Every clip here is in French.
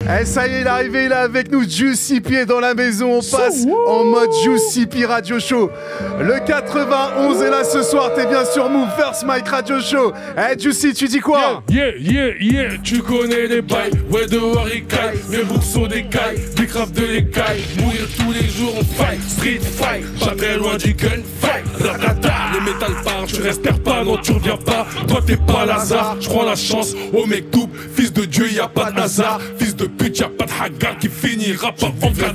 Eh, ça y est, il est arrivé, il est avec nous. Juicy P est dans la maison. On passe en mode Juicy P Radio Show. Le 91 est là ce soir. T'es bien sur Move, First Mike Radio Show. Eh, Juicy, tu dis quoi? Yeah, tu connais les bails. Ouais, dehors ils caillent. Mes boucs sont des cailles, des craves de l'écaille. Mourir tous les jours, on fight. Street fight, jamais loin du gunfight. Les métal parlent, tu respires pas, non, tu reviens pas. Toi, t'es pas Lazare. Je prends la chance au mec double. Fils de Dieu, y a pas de hasard. Fils de pute, y'a pas de haga qui finira par vendre la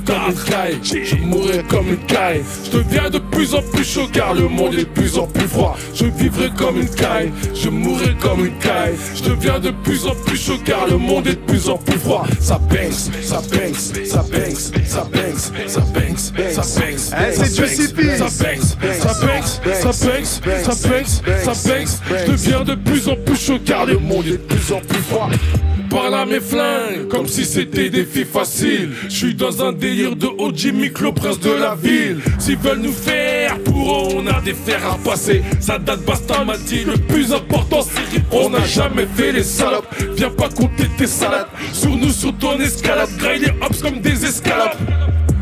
caille. Je mourrai comme une caille. Je deviens de plus en plus chaud car le monde est de plus en plus froid. Je vivrai comme une caille. Je mourrai comme une caille. Je deviens de plus en plus chaud car le monde est de plus en plus froid. Ça banks, ça banks, ça banks, ça banks, ça banks, ça banks. Eh, c'est Juicy P. Ça banks, ça banks, ça banks, ça banks, ça banks. Je deviens de plus en plus chaud car le monde est de plus en plus froid. Parle à mes flingues, comme si c'était des filles faciles. Je suis dans un délire de OG Miklo, prince de la ville. S'ils veulent nous faire, pour eux on a des fers à passer. Ça date Basta m'a dit, le plus important c'est qu'on n'a jamais fait les salopes. Viens pas compter tes salades, sur nous, sur ton escalade. Graille les hops comme des escalades.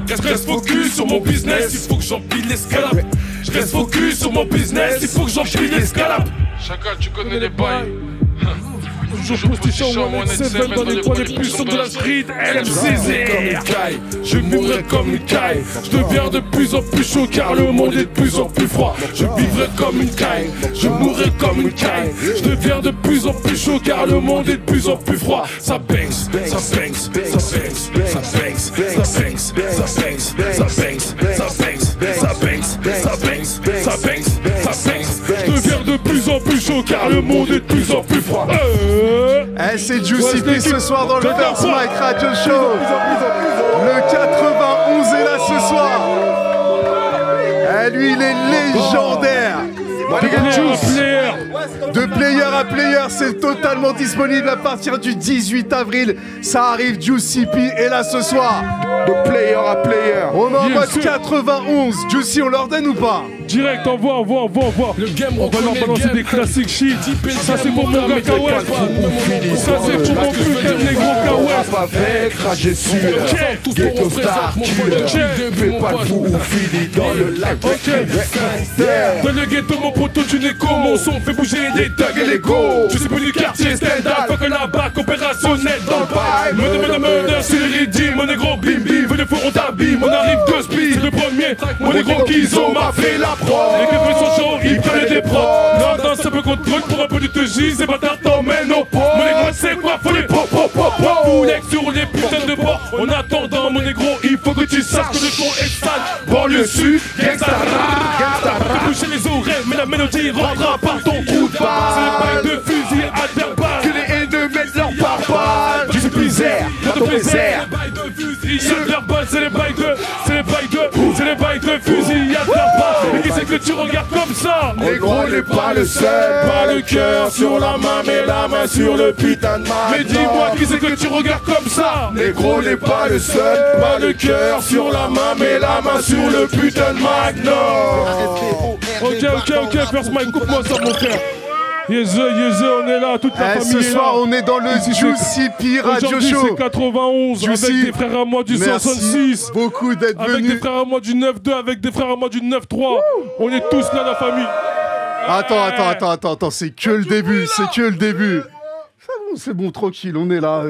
Je reste focus sur mon business, il faut que j'empile l'escalade. Je reste focus sur mon business, il faut que j'empile l'escalade. Chacal, tu connais les bails. Toujours postichant, on est dans les coins les plus sombres de la street. LMCZ. Je mourrai comme une caille. Je deviens de plus en plus chaud car le monde est de plus en plus froid. Je vivrai comme une caille. Je mourrai comme une caille. Je deviens de plus en plus chaud car le monde est de plus en plus froid. Ça banks, ça banks, ça banks, ça banks, ça banks, ça banks, ça banks, ça banks, ça banks, ça banks, ça banks, ça banks. Je deviens de plus en plus chaud car le monde est de plus en plus froid. Eh, c'est Juicy P ce soir dans le First Mike Radio Show. Le 91 est là ce soir. Eh, lui, il est légendaire. De player à player, c'est totalement disponible à partir du 18 avril. Ça arrive, Juicy P est là ce soir. De player à player. On est en mode 91. Juicy, on leur donne ou pas? Direct, envoie. Le game, on va leur balancer des classiques shit. Ça c'est pour mon gars Kawes. Ça c'est pour mon putain de négro Kawes. Avec ragé sûr, ghetto star killer. Fais pas le fou ou fini dans le lac. Dans le ghetto mon poteau tu n'es qu'au mon son fait bouger les thugs et les go. Je suis venu du quartier stand-up, fuck la bac opérationnelle dans le bail. Murder, c'est le redeem, mon négro bim bim. Venez pour on t'habille, on arrive de speed. C'est le premier, mon négro Kizo m'a fait la pro. Les keufs sont chauds, ils prennent des pros. Non, ça peut qu'on truc pour un peu de TJ. Ces bâtards t'emmènent au pot. Mon négro, c'est quoi? Faut les pop. Poulex sur les putains de ports. En attendant, mon négro, il faut que tu saches que le son est sale. Banlieue sud, gangsta rap. Fais bouger les oreilles, mais la mélodie rentrera par ton trou de balle. C'est les bails de fusil adverbal. Que les haineux mettent leur pare-balles. Je suis misère, dans ton misère. C'est les bails de fusil adverbal. C'est les bails de fusil adverbal. Mais qui c'est que tu regardes comme ça? Négro n'est pas le seul. Pas le cœur sur la main, mais la main sur le putain de main. Mais dis-moi qui c'est que tu regardes comme ça? Négro n'est pas le seul. Pas le cœur sur la main, mais la main sur le putain de magnum. Ok, First Mike, coupe-moi ça mon frère. Yes, on est là, toute la famille. Ce soir, on est dans le Juicy P Radio Show. C'est 91, Juicy. avec des frères à moi du 66. Beaucoup d'être venus. Avec des frères à moi du 9-2, avec des frères à moi du 9-3. On est tous là, la famille. Attends, c'est que le début, C'est bon, tranquille, on est là.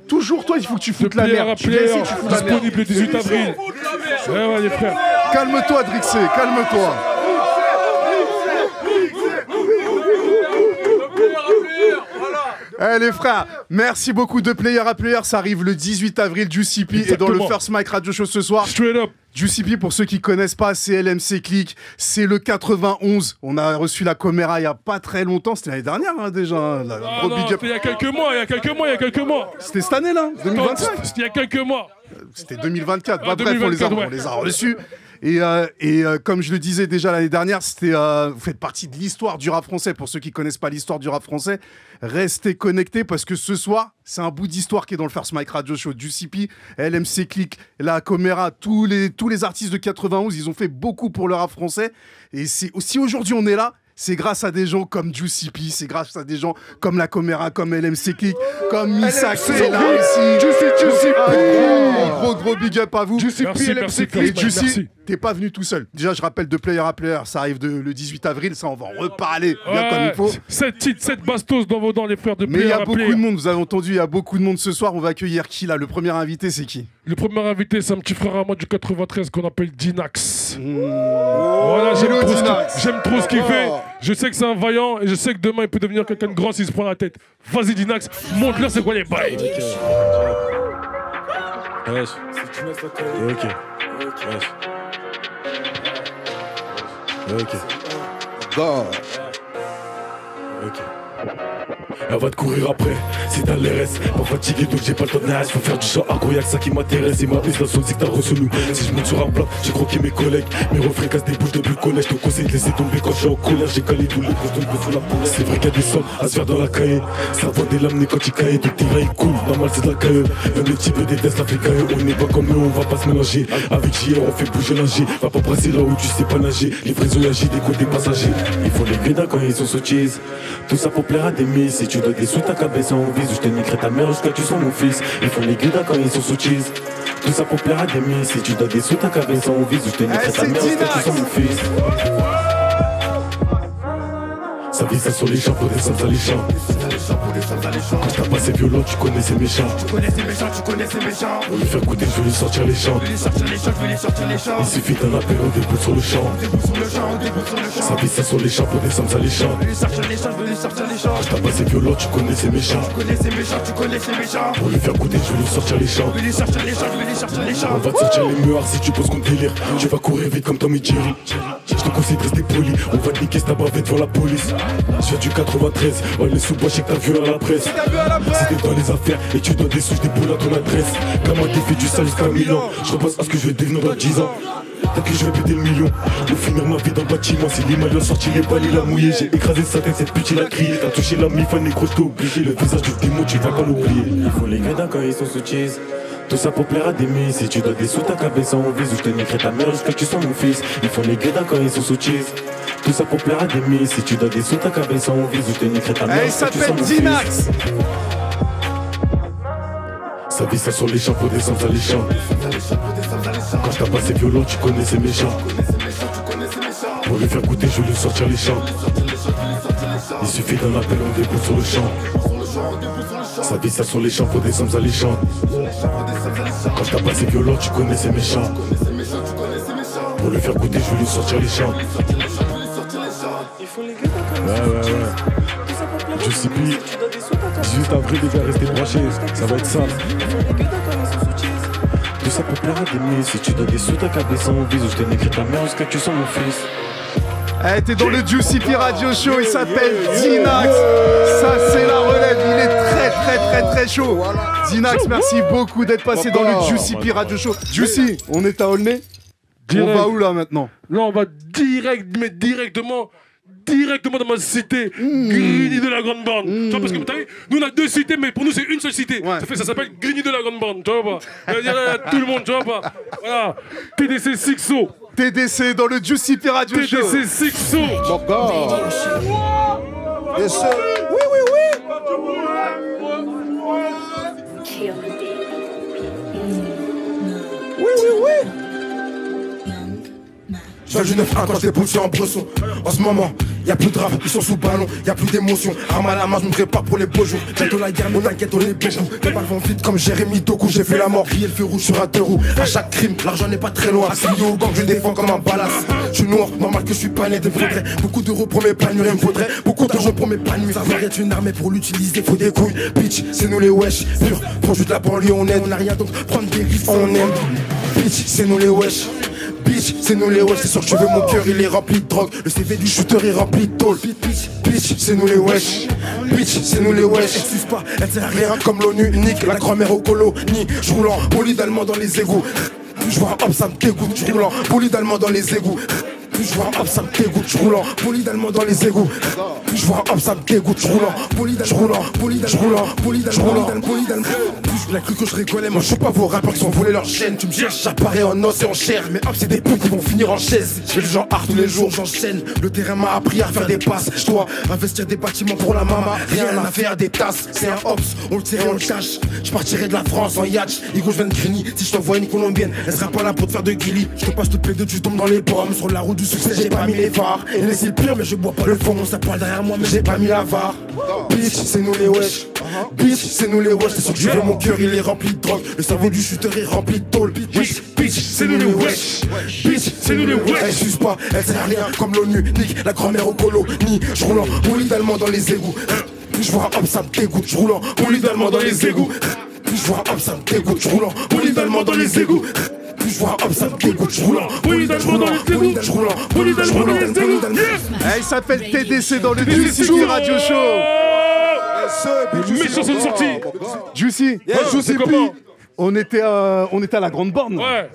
Toujours toi, il faut que tu foutes la merde. Disponible le 18 avril. Ouais, les frères. Calme-toi, Drixé, calme-toi. Eh les frères, merci beaucoup de player à player. Ça arrive le 18 avril. Juicy P est dans le First Mike Radio Show ce soir. Straight up. Juicy P, pour ceux qui connaissent pas, c'est LMC Click. C'est le 91. On a reçu la Comera il y a pas très longtemps. C'était l'année dernière déjà. C'était il y a quelques mois. C'était cette année là, 2025. C'était il y a quelques mois. C'était 2024. Bref, 2024, on les a reçus. Et comme je le disais déjà l'année dernière, vous faites partie de l'histoire du rap français. Pour ceux qui connaissent pas l'histoire du rap français, restez connectés parce que ce soir, c'est un bout d'histoire qui est dans le First Mike Radio Show. Juicy P, LMC Click, la Comera, tous les artistes de 91, ils ont fait beaucoup pour le rap français. Et si aujourd'hui on est là, c'est grâce à des gens comme Juicy P, c'est grâce à des gens comme la Comera, comme LMC Click, comme Missa qui est là aussi. big up à vous. Merci, merci, Et Juicy, merci. t'es pas venu tout seul. Déjà, je rappelle de player à player, ça arrive le 18 avril, ça, on va en reparler bien comme il faut. 7 titres, 7 bastos dans vos dents, les frères de Mais il y a player à beaucoup player. de monde, vous avez entendu, il y a beaucoup de monde ce soir. On va accueillir qui là? Le premier invité, c'est qui? Le premier invité, c'est un petit frère à moi du 93 qu'on appelle Dinax. Voilà, j'aime trop ce qu'il fait. Je sais que c'est un vaillant et je sais que demain il peut devenir quelqu'un de grand s'il se prend la tête. Vas-y Dinax, montre-leur c'est quoi les bails. Wesh. Ok. Wesh. Ok. Ok. Elle va te courir après, c'est dans l'RS. Pas fatigué donc j'ai pas le temps de niaise. Faut faire du chant agro, y'a que ça qui m'intéresse. Et ma piste la sauce, c'est que t'as reçu nous. Si je monte sur un plat, j'ai croqué mes collègues. Mes refrains cassent des bouches depuis le collège. Je te conseille de laisser tomber quand je suis en colère. J'ai calé tous les gros tombes sous la police. C'est vrai qu'il y a des sommes à se faire dans la cahier. Ça va des lames quand il caille. Tout tes rails cool, normal c'est de la cahier. Même les petits peu détestent l'Africain. On n'est pas comme eux, on va pas se mélanger. Avec JR on fait bouger l'ingé. Va pas brasser là où tu sais pas nager. Les vrais OAJ décollent des passagers. Ils font les grédas quand ils sont sottises. Tout ça pour plaire à des miss. Si tu dois des sous ta cabesse en vise. Ou je te niquerai ta mère jusqu'à tu sois mon fils. Ils font les grédas quand ils sont sottises. Tout ça pour plaire à des miss. Si tu dois des sous ta cabesse en vise. Ou je te niquerai ta mère jusqu'à tu sois mon fils. Sa vie ça sur les champs pour des sommes alléchants. Quand t'as pas c'est violent, tu connais ces méchants. Pour lui faire goûter, je vais lui sortir les champs. Il suffit d'un appel, on déboule sur le champ. Sa vie ça sur les champs pour des sommes alléchants. Quand t'as pas c'est violent, tu connais ces méchants. Pour lui faire goûter, je vais lui sortir les champs. On va te sortir les meurs si tu poses qu'on délire. Tu vas courir vite comme Tommy Jerry. Je te conseille de rester poli. On va te niquer ta bavette devant la police. Je viens du 93, on est sous bois, je sais que t'as vu à la presse. Si t'es dans les affaires et tu donnes des sous, des boules à ton adresse. Comment t'es fait du sale jusqu'à Milan. Je repasse à ce que je vais devenir dans 10 ans. T'as que je vais péter le million. Pour finir ma vie dans le bâtiment. Si l'Himalaya sorti les balles, il a mouillé. J'ai écrasé sa tête, cette pute il a crié. T'as touché la mif, un négro, t'es obligé. Le visage du démon, tu vas pas l'oublier. Ils font les grédas quand ils sont sous cheese. Tout ça pour plaire à des miss. Si tu dois des sous, ta cabesse en vise. Ou je te niquerai ta mère jusqu'à tu sois mon fils. Ils font les grédas quand ils sont sous cheese. Tout ça pour plaire à des miss. Si tu dois des sous, ta cabesse en vise. Ou je te niquerai ta mère jusqu'à tu sois mon fils. Dinax. Sa vie ça sur les champs pour des sommes alléchants. Quand je tape c'est violent, tu connais ces méchants. Pour lui faire goûter, je vais lui sortir les champs. Il suffit d'un appel, on déboule sur le champ. Sa vie ça sur les champs pour des sommes alléchants. Quand je tape c'est violent, tu connais ces méchants. Pour lui faire goûter, je vais lui sortir les champs. Ouais. Je sais plus. 18 avril, les gars, restez branchés. Ça va être ça. Tout ça pour plaire à des miss. Si tu dois des sous, ta cabesse en vise. Ou je te niquerai ta mère jusqu'à tu sois mon fils. Eh, t'es dans le Juicy P Radio Show, il s'appelle Dinax. Ça, c'est la relève, il est très chaud. Dinax, merci beaucoup d'être passé dans le Juicy P Radio Show. Juicy, on est à Aulnay. On va où là maintenant? Là, on va directement dans ma cité, Grigny de la Grande Borne. Tu vois, parce que t'as vu, nous on a 2 cités, mais pour nous c'est une seule cité. Ouais. Ça s'appelle Grigny de la Grande Borne, tu vois pas. Tout le monde, tu vois pas. Voilà. TDC Sixo. TDC dans le Juicy P Radio Show. TDC Sixo. Yes, sir. Je viens du 9-1 quand j'étais poussé en bresson. En ce moment, y'a plus de rap, ils sont sous ballon, y'a plus d'émotion. Arme à la main, je me prépare pour les beaux jours. Bientôt la guerre, mais t'inquiète, on est beaucoup. Les balles vont vite comme Jérémy Doku. J'ai fait la mort, grillé le feu rouge sur un 2 roues. À chaque crime, l'argent n'est pas très loin. Assimilé au gang, je défends comme un balasse. Je suis noir, normal que je suis pas né. Il me faudrait beaucoup d'euros pour m'épanouir. Il me faudrait beaucoup d'argent pour m'épanouir. Savoir être une armée pour l'utiliser, faut des couilles. Bitch, c'est nous les wesh. Pur, proche de la banlieue, on aide. On a rien donc prendre des risques, on aime. Bitch, c'est nous les wesh. Bitch, c'est nous les wesh, c'est sûr que tu veux mon cœur, il est rempli de drogue. Le CV du shooter est rempli de tôle. Bitch, c'est nous les wesh. Bitch, c'est nous les wesh. Elle suce pas, elle sert à rien comme l'ONU unique. La grand-mère au colonie, je roule en bolide allemand dans les égouts. Je vois un hop, ça me dégoûte, je roule en bolide allemand dans les égouts. Plus je vois un hop, ça me dégoûte, je roule en bolide allemand dans les égouts. Plus je vois un hop, ça me dégoûte, je roule en bolide, je roule en bolide, je roule en bolide, je roule en bolide allemand. Plus je cru que je rigolais, moi je suis pas vos rappeurs qui sont volés leur chaîne. Tu me cherches, j'apparais en os et en chair. Mais hop, c'est des putes qui vont finir en chaise. Je fais le genre art tous les jours, j'enchaîne. Le terrain m'a appris à faire des passes. Je dois investir des bâtiments pour la mama. Rien à faire des tasses, c'est un hops, on le tire et on le cache. Je partirai de la France en yacht. Igo, je viens de Grigny. Si je t'envoie une colombienne, elle sera pas là pour te faire de guilly. Je te passe toutes les deux, tu tombes dans les pommes. Sur la route du succès, j'ai pas mis les phares. Et laissez le pire, mais je bois pas le fond. Ça parle derrière moi, mais j'ai pas mis la var. Bitch, c'est nous les wesh. Bitch, c'est nous les wesh. C'est sûr que tu veux mon cœur, il est rempli de drogue. Le cerveau du shooter est rempli de tôle. Bitch, c'est nous les wesh. Bitch, c'est nous les wesh. Elle suce pas, elle sert à rien comme l'ONU. Nique la grand-mère au colo. Ni je roule en bolide allemand dans les égouts. Plus je vois un hop, ça me dégoûte. Je roule en bolide allemand dans les égouts. Plus je vois un hop, ça me dégoûte. Je roule en bolide allemand dans les égouts. Plus je vois un hop, ça me dégoûte. Je roule en bolide allemand dans les égouts. Je roule en bolide allemand dans les égouts. Il s'appelle TDC dans le Juicy Radio Show. Méchant, c'est sorti. Juicy, Juicy, comment on était à la grande borne. Ouais.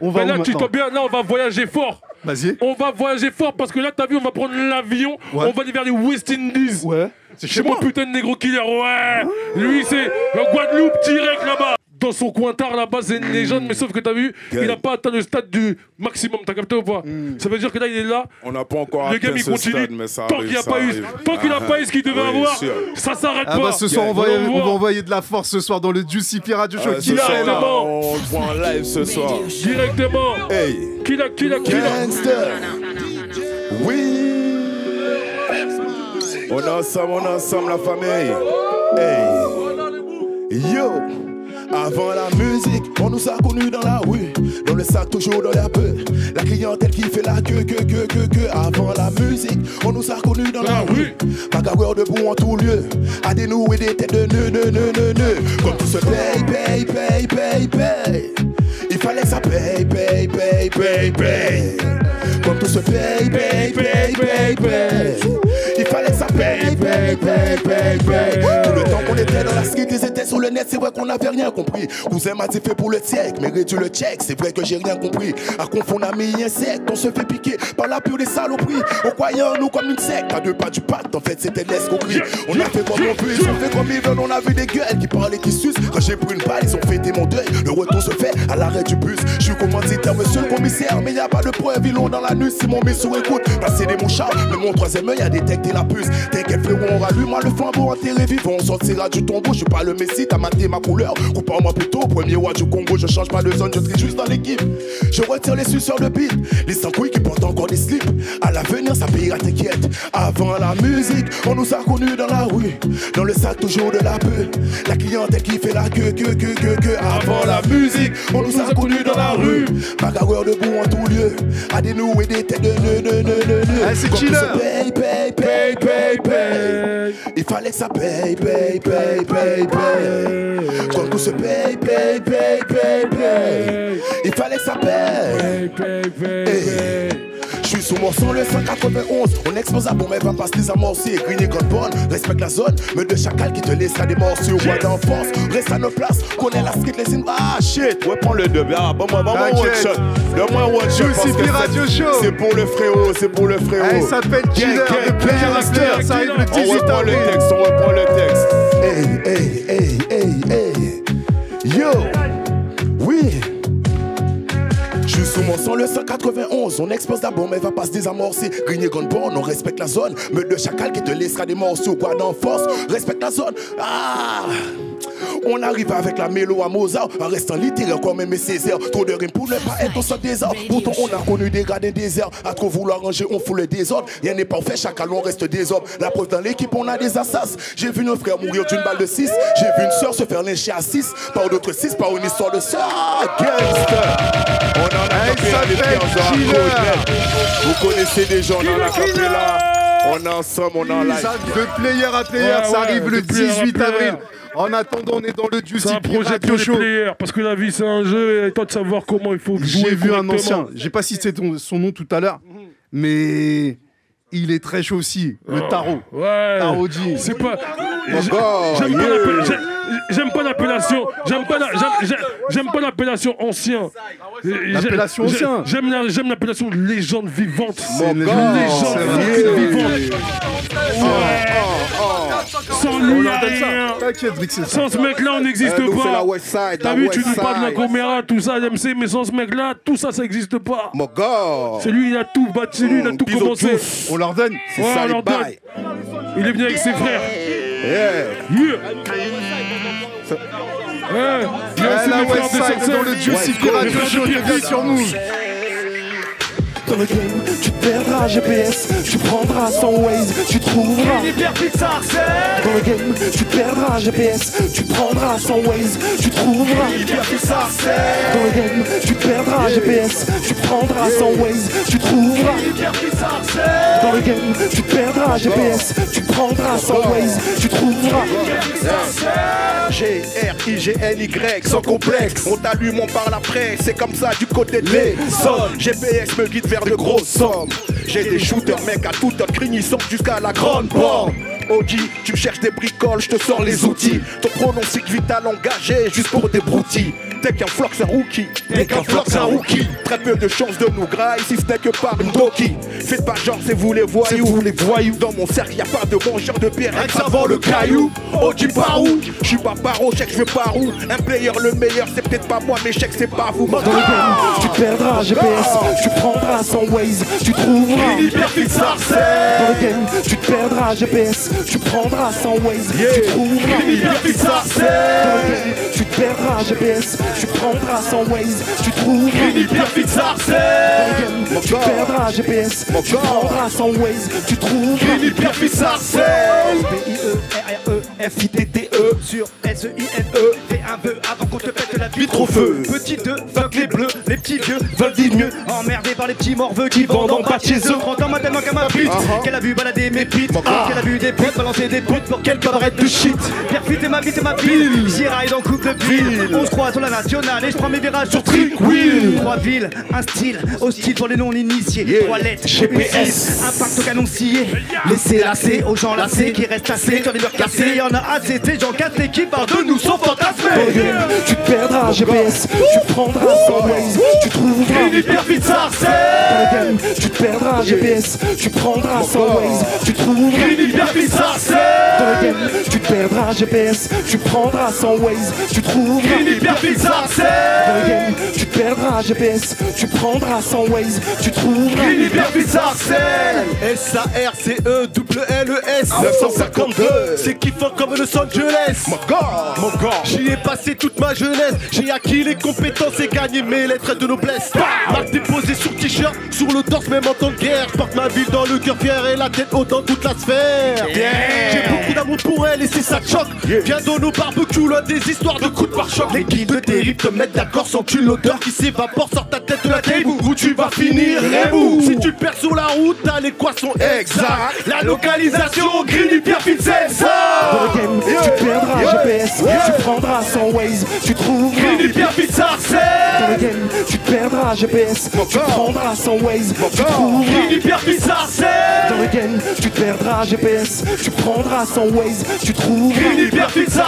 On va Mais là, où tu maintenant tombes bien, là, on va voyager fort. Vas-y. On va voyager fort parce que là, t'as vu, on va prendre l'avion, Ouais. on va aller vers les West Indies. Ouais. C'est Chez mon putain de négro killer, ouais. Lui, c'est le Guadeloupe direct là-bas. Dans son coin tard là-bas, c'est une légende, mais sauf que t'as vu, il n'a pas atteint le stade du maximum, t'as capté ou pas? Ça veut dire que là, il est là. On n'a pas encore le atteint game il ce continue. stade, mais ça Tant arrive, qu'il n'a ça pas eu, arrive. tant qu'il n'a pas eu ce qu'il devait Oui, avoir, sûr. ça s'arrête Ah pas. bah ce soir on va envoyer de la force ce soir dans le Juicy Radio Show. Ce Qui soir, est là? on le voit en live ce soir. Directement. Hey, Killa. gangster. Oui. On est ensemble la famille. Hey. Yo. Avant la musique, on nous a connus dans la rue. Dans le sac, toujours dans la peur. La clientèle qui fait la queue. Avant la musique, on nous a connus dans la rue. Bagarreurs debout en tout lieu. À dénouer des têtes de nœuds. Comme tout se paye. Il fallait que ça paye. Comme tout se paye. Il fallait que ça paye. Tout le temps qu'on était dans la street, ils étaient sur le net, c'est vrai qu'on n'avait rien compris. Cousin m'a dit fait pour le siècle, mais réduit le check, c'est vrai que j'ai rien compris. À confondre ami et insecte, on se fait piquer par la pure des saloperies. On croyait en nous comme une secte, à deux pas du pacte, en fait c'était l'escroquerie. On a fait comme on peut, ils ont fait comme ils veulent, on a vu des gueules qui parlaient, qui sucent. Quand j'ai pris une balle, ils ont fêté mon deuil. Le retour se fait à l'arrêt du bus. Je suis commanditaire, monsieur le commissaire, mais y a pas de preuve, ils l'ont dans la nuit. Si mon mis sous écoute, passer des mouchards, mais mon troisième œil a détecté la puce. T'inquiète, frérot, on rallume le flambeau enterré vivant. On sortira du tombeau, je suis pas le messie, t'as maté ma couleur. Compare-moi plutôt, premier roi du Congo, je change pas de zone, je trie juste dans l'équipe. Je retire les suceurs de beat, les 5 couilles qui portent encore des slips. À l'avenir, ça payera, t'inquiète. Avant la musique, on nous a connus dans la rue. Dans le sac, toujours de la peur. La clientèle qui fait la queue. Avant la musique, on nous a connus dans la rue. Bagarreurs debout en tout lieu. À dénouer des têtes de nœuds. C'est killer. Paye. Il fallait que ça paye. Quand tout se paye. Il fallait que ça paye. Je suis sous mon sang le 191. On explose à bombe, elle va passer les amorcer. Grigny Godborn, respecte la zone. Me de chacal qui te laissera des morceaux. Bois d'enfance, reste à nos places. Connais la street, les signes. Ah shit, ouais, prends le 2. Ah, bon-moi one shot. Donne-moi one shot. Juicy Radio Show. C'est pour le frérot. Elle s'appelle Killer, le player after. Ça arrive le 18 avril. On reprend le texte. Hey. Yo. Oui. Je suis sous mon sang le 191. On explose la bombe, elle va pas se désamorcer. Grigny Gunborn, on respecte la zone. Me de chacal qui te laissera des morceaux. Quoi d'en force, respecte la zone. Ah. On arrive avec la mélo à Mozart. En restant littéraire comme même Césaire. Trop de rimes pour ne pas être au sol des arts. Pourtant on a connu des gars des déserts. À trop vouloir ranger, on fout le désordre. Rien n'est pas fait, chacal on reste des hommes. La preuve dans l'équipe, on a des assassins. J'ai vu nos frères mourir d'une balle de 6. J'ai vu une soeur se faire lyncher à 6. Par d'autres 6, par une histoire de soeur. Gangster. On en a tapé à l'épiance. Vous connaissez des gens, on en a tapé là. On est ensemble, on est en live. De player à player, ça arrive le 18 avril. En attendant, on est dans le Juicy C'est un projet Radio pour les Show. players, parce que la vie c'est un jeu et toi de savoir comment il faut jouer. J'ai vu un correctement. ancien, j'ai pas cité son nom tout à l'heure, mais il est très chaud aussi. Le tarot. Ouais. Tarot G. C'est pas. God, J'aime pas l'appellation. J'aime pas l'appellation ancien. L'appellation ancien. J'aime l'appellation légende vivante. C'est une God. Légende vivante. Sans lui, rien. T'inquiète, Brixel. Sans ce mec-là, on n'existe nous, c'est la pas. West Side, T'as la vu, West tu nous parles de la Side. Coméra, tout ça, l'MC, mais sans ce mec-là, tout ça, ça n'existe pas. Mon gars. C'est lui, il a tout battu, c'est lui, il a tout Piso commencé. Juice. On leur donne. C'est Ouais, ça on les leur donne. bails. Il est venu avec ses frères. Yeah. Yeah. Ouais. Il y a aussi La mes frères West de Side Sancerre. dans le Juicy Ouais. Radio Show, t'es sur Move. Dans le game, tu te perdras GPS, tu prendras son Waze, tu trouveras. Dans le game, tu te perdras GPS, tu prendras son Waze, tu trouveras. Dans le game, tu te perdras GPS, tu prendras son Waze, tu trouveras. Dans le game, tu te perdras GPS, tu prendras son Waze, tu trouveras. G-R-I-G-N-Y, sans complexe. On t'allume, on parle après, c'est comme ça du côté de l'Essonne. GPS me guide vers de grosses sommes. J'ai des shooters, mec, à toute heure craignissant jusqu'à la grande borne. Oji, tu me cherches des bricoles, je te sors les outils. Ton pronostic vital engagé, juste pour des broutilles. T'es qu'un flox, un rookie. T'es qu'un flox, un rookie. Très peu de chances de nous grailler si ce n'est que par une doki. Faites pas genre, c'est vous les voyous. Dans mon cercle, y a pas de mangeur de pierre, avant le caillou. Oji par où? Je suis pas paro, chèque, je veux par où? Un player le meilleur, c'est peut-être pas moi, mais chèque, c'est pas vous. Dans le game, tu te perdras GPS, tu prendras son Waze, tu trouveras. Dans le game, tu te perdras GPS, tu prendras son Waze, tu trouveras. Dans le game, tu te perdras GPS, tu prendras son Waze, tu trouveras. Dans le game, tu perdras GPS, tu prendras son Waze, tu trouveras. B-I-E-R-R-E-F-I-T-T-E sur S-E-I-N-E. Fais un vœu avant qu'on te pète la vitre au feu. Petit 2, fuck les bleus, les petits vieux veulent vivre mieux. Emmerdés par les petits morveux qui vendent en bas de chez eux. 30 ans, tellement qu'à ma pute, qu'elle a vu balader mes pites, qu'elle a vu des putes balancer des putes pour quelques barrettes de shit. Pierre et ma vie, c'est ma ville. J'y ride en coupe de ville. On se croise sur la nationale et je prends mes virages sur Trick Wheel. 3 villes, un style hostile pour les non-initiés. 3 lettres, GPS, impact au canon scié. Laissez lasser aux gens lassés qui restent assez sur les murs cassés. Y'en a assez, ces gens cassés qui parlent de nous sont fantasmés. Dans le game, tu te perdras GPS, tu prendras son Waze, tu trouveras. Dans le game, tu te perdras GPS, tu prendras son Waze, tu trouveras. Dans le game, tu te perdras GPS, tu prendras son Waze, tu trouveras. Dans le game, tu te perdras GPS, tu prendras son Waze, tu trouveras. S-A-R-C-E-W-L-E-S 952, c'est kiffant comme Los Angeles. Mon gars, j'y ai passé toute ma jeunesse. J'ai acquis les compétences et gagné mes lettres de noblesse. Marque déposée sur t-shirt, sur le torse, même en temps de guerre. Je porte ma ville dans le cœur fier et la tête haute dans toute la sphère. J'ai beaucoup d'amour pour elle et si ça te choque, viens dans nos barbecues, là des histoires de coups de pare-choc. Les guides de terribles te mettent d'accord sans qu'une l'odeur qui s'évapore sort ta tête de la table où tu vas finir rebou. Si tu perds sur la route, t'as l'équation exacte. La localisation, gris du Pierre Fitzel, Dans le game, tu perdras GPS, tu prendras son Waze, tu trouveras. gris du Pierre Fitzel. Dans le game, tu perdras GPS, tu prendras son Waze, tu trouveras. Gris du Pierre Fitzel. Dans le game, tu perdras GPS, tu prendras son Waze, tu trouveras. Gris du Pierre Fitzel.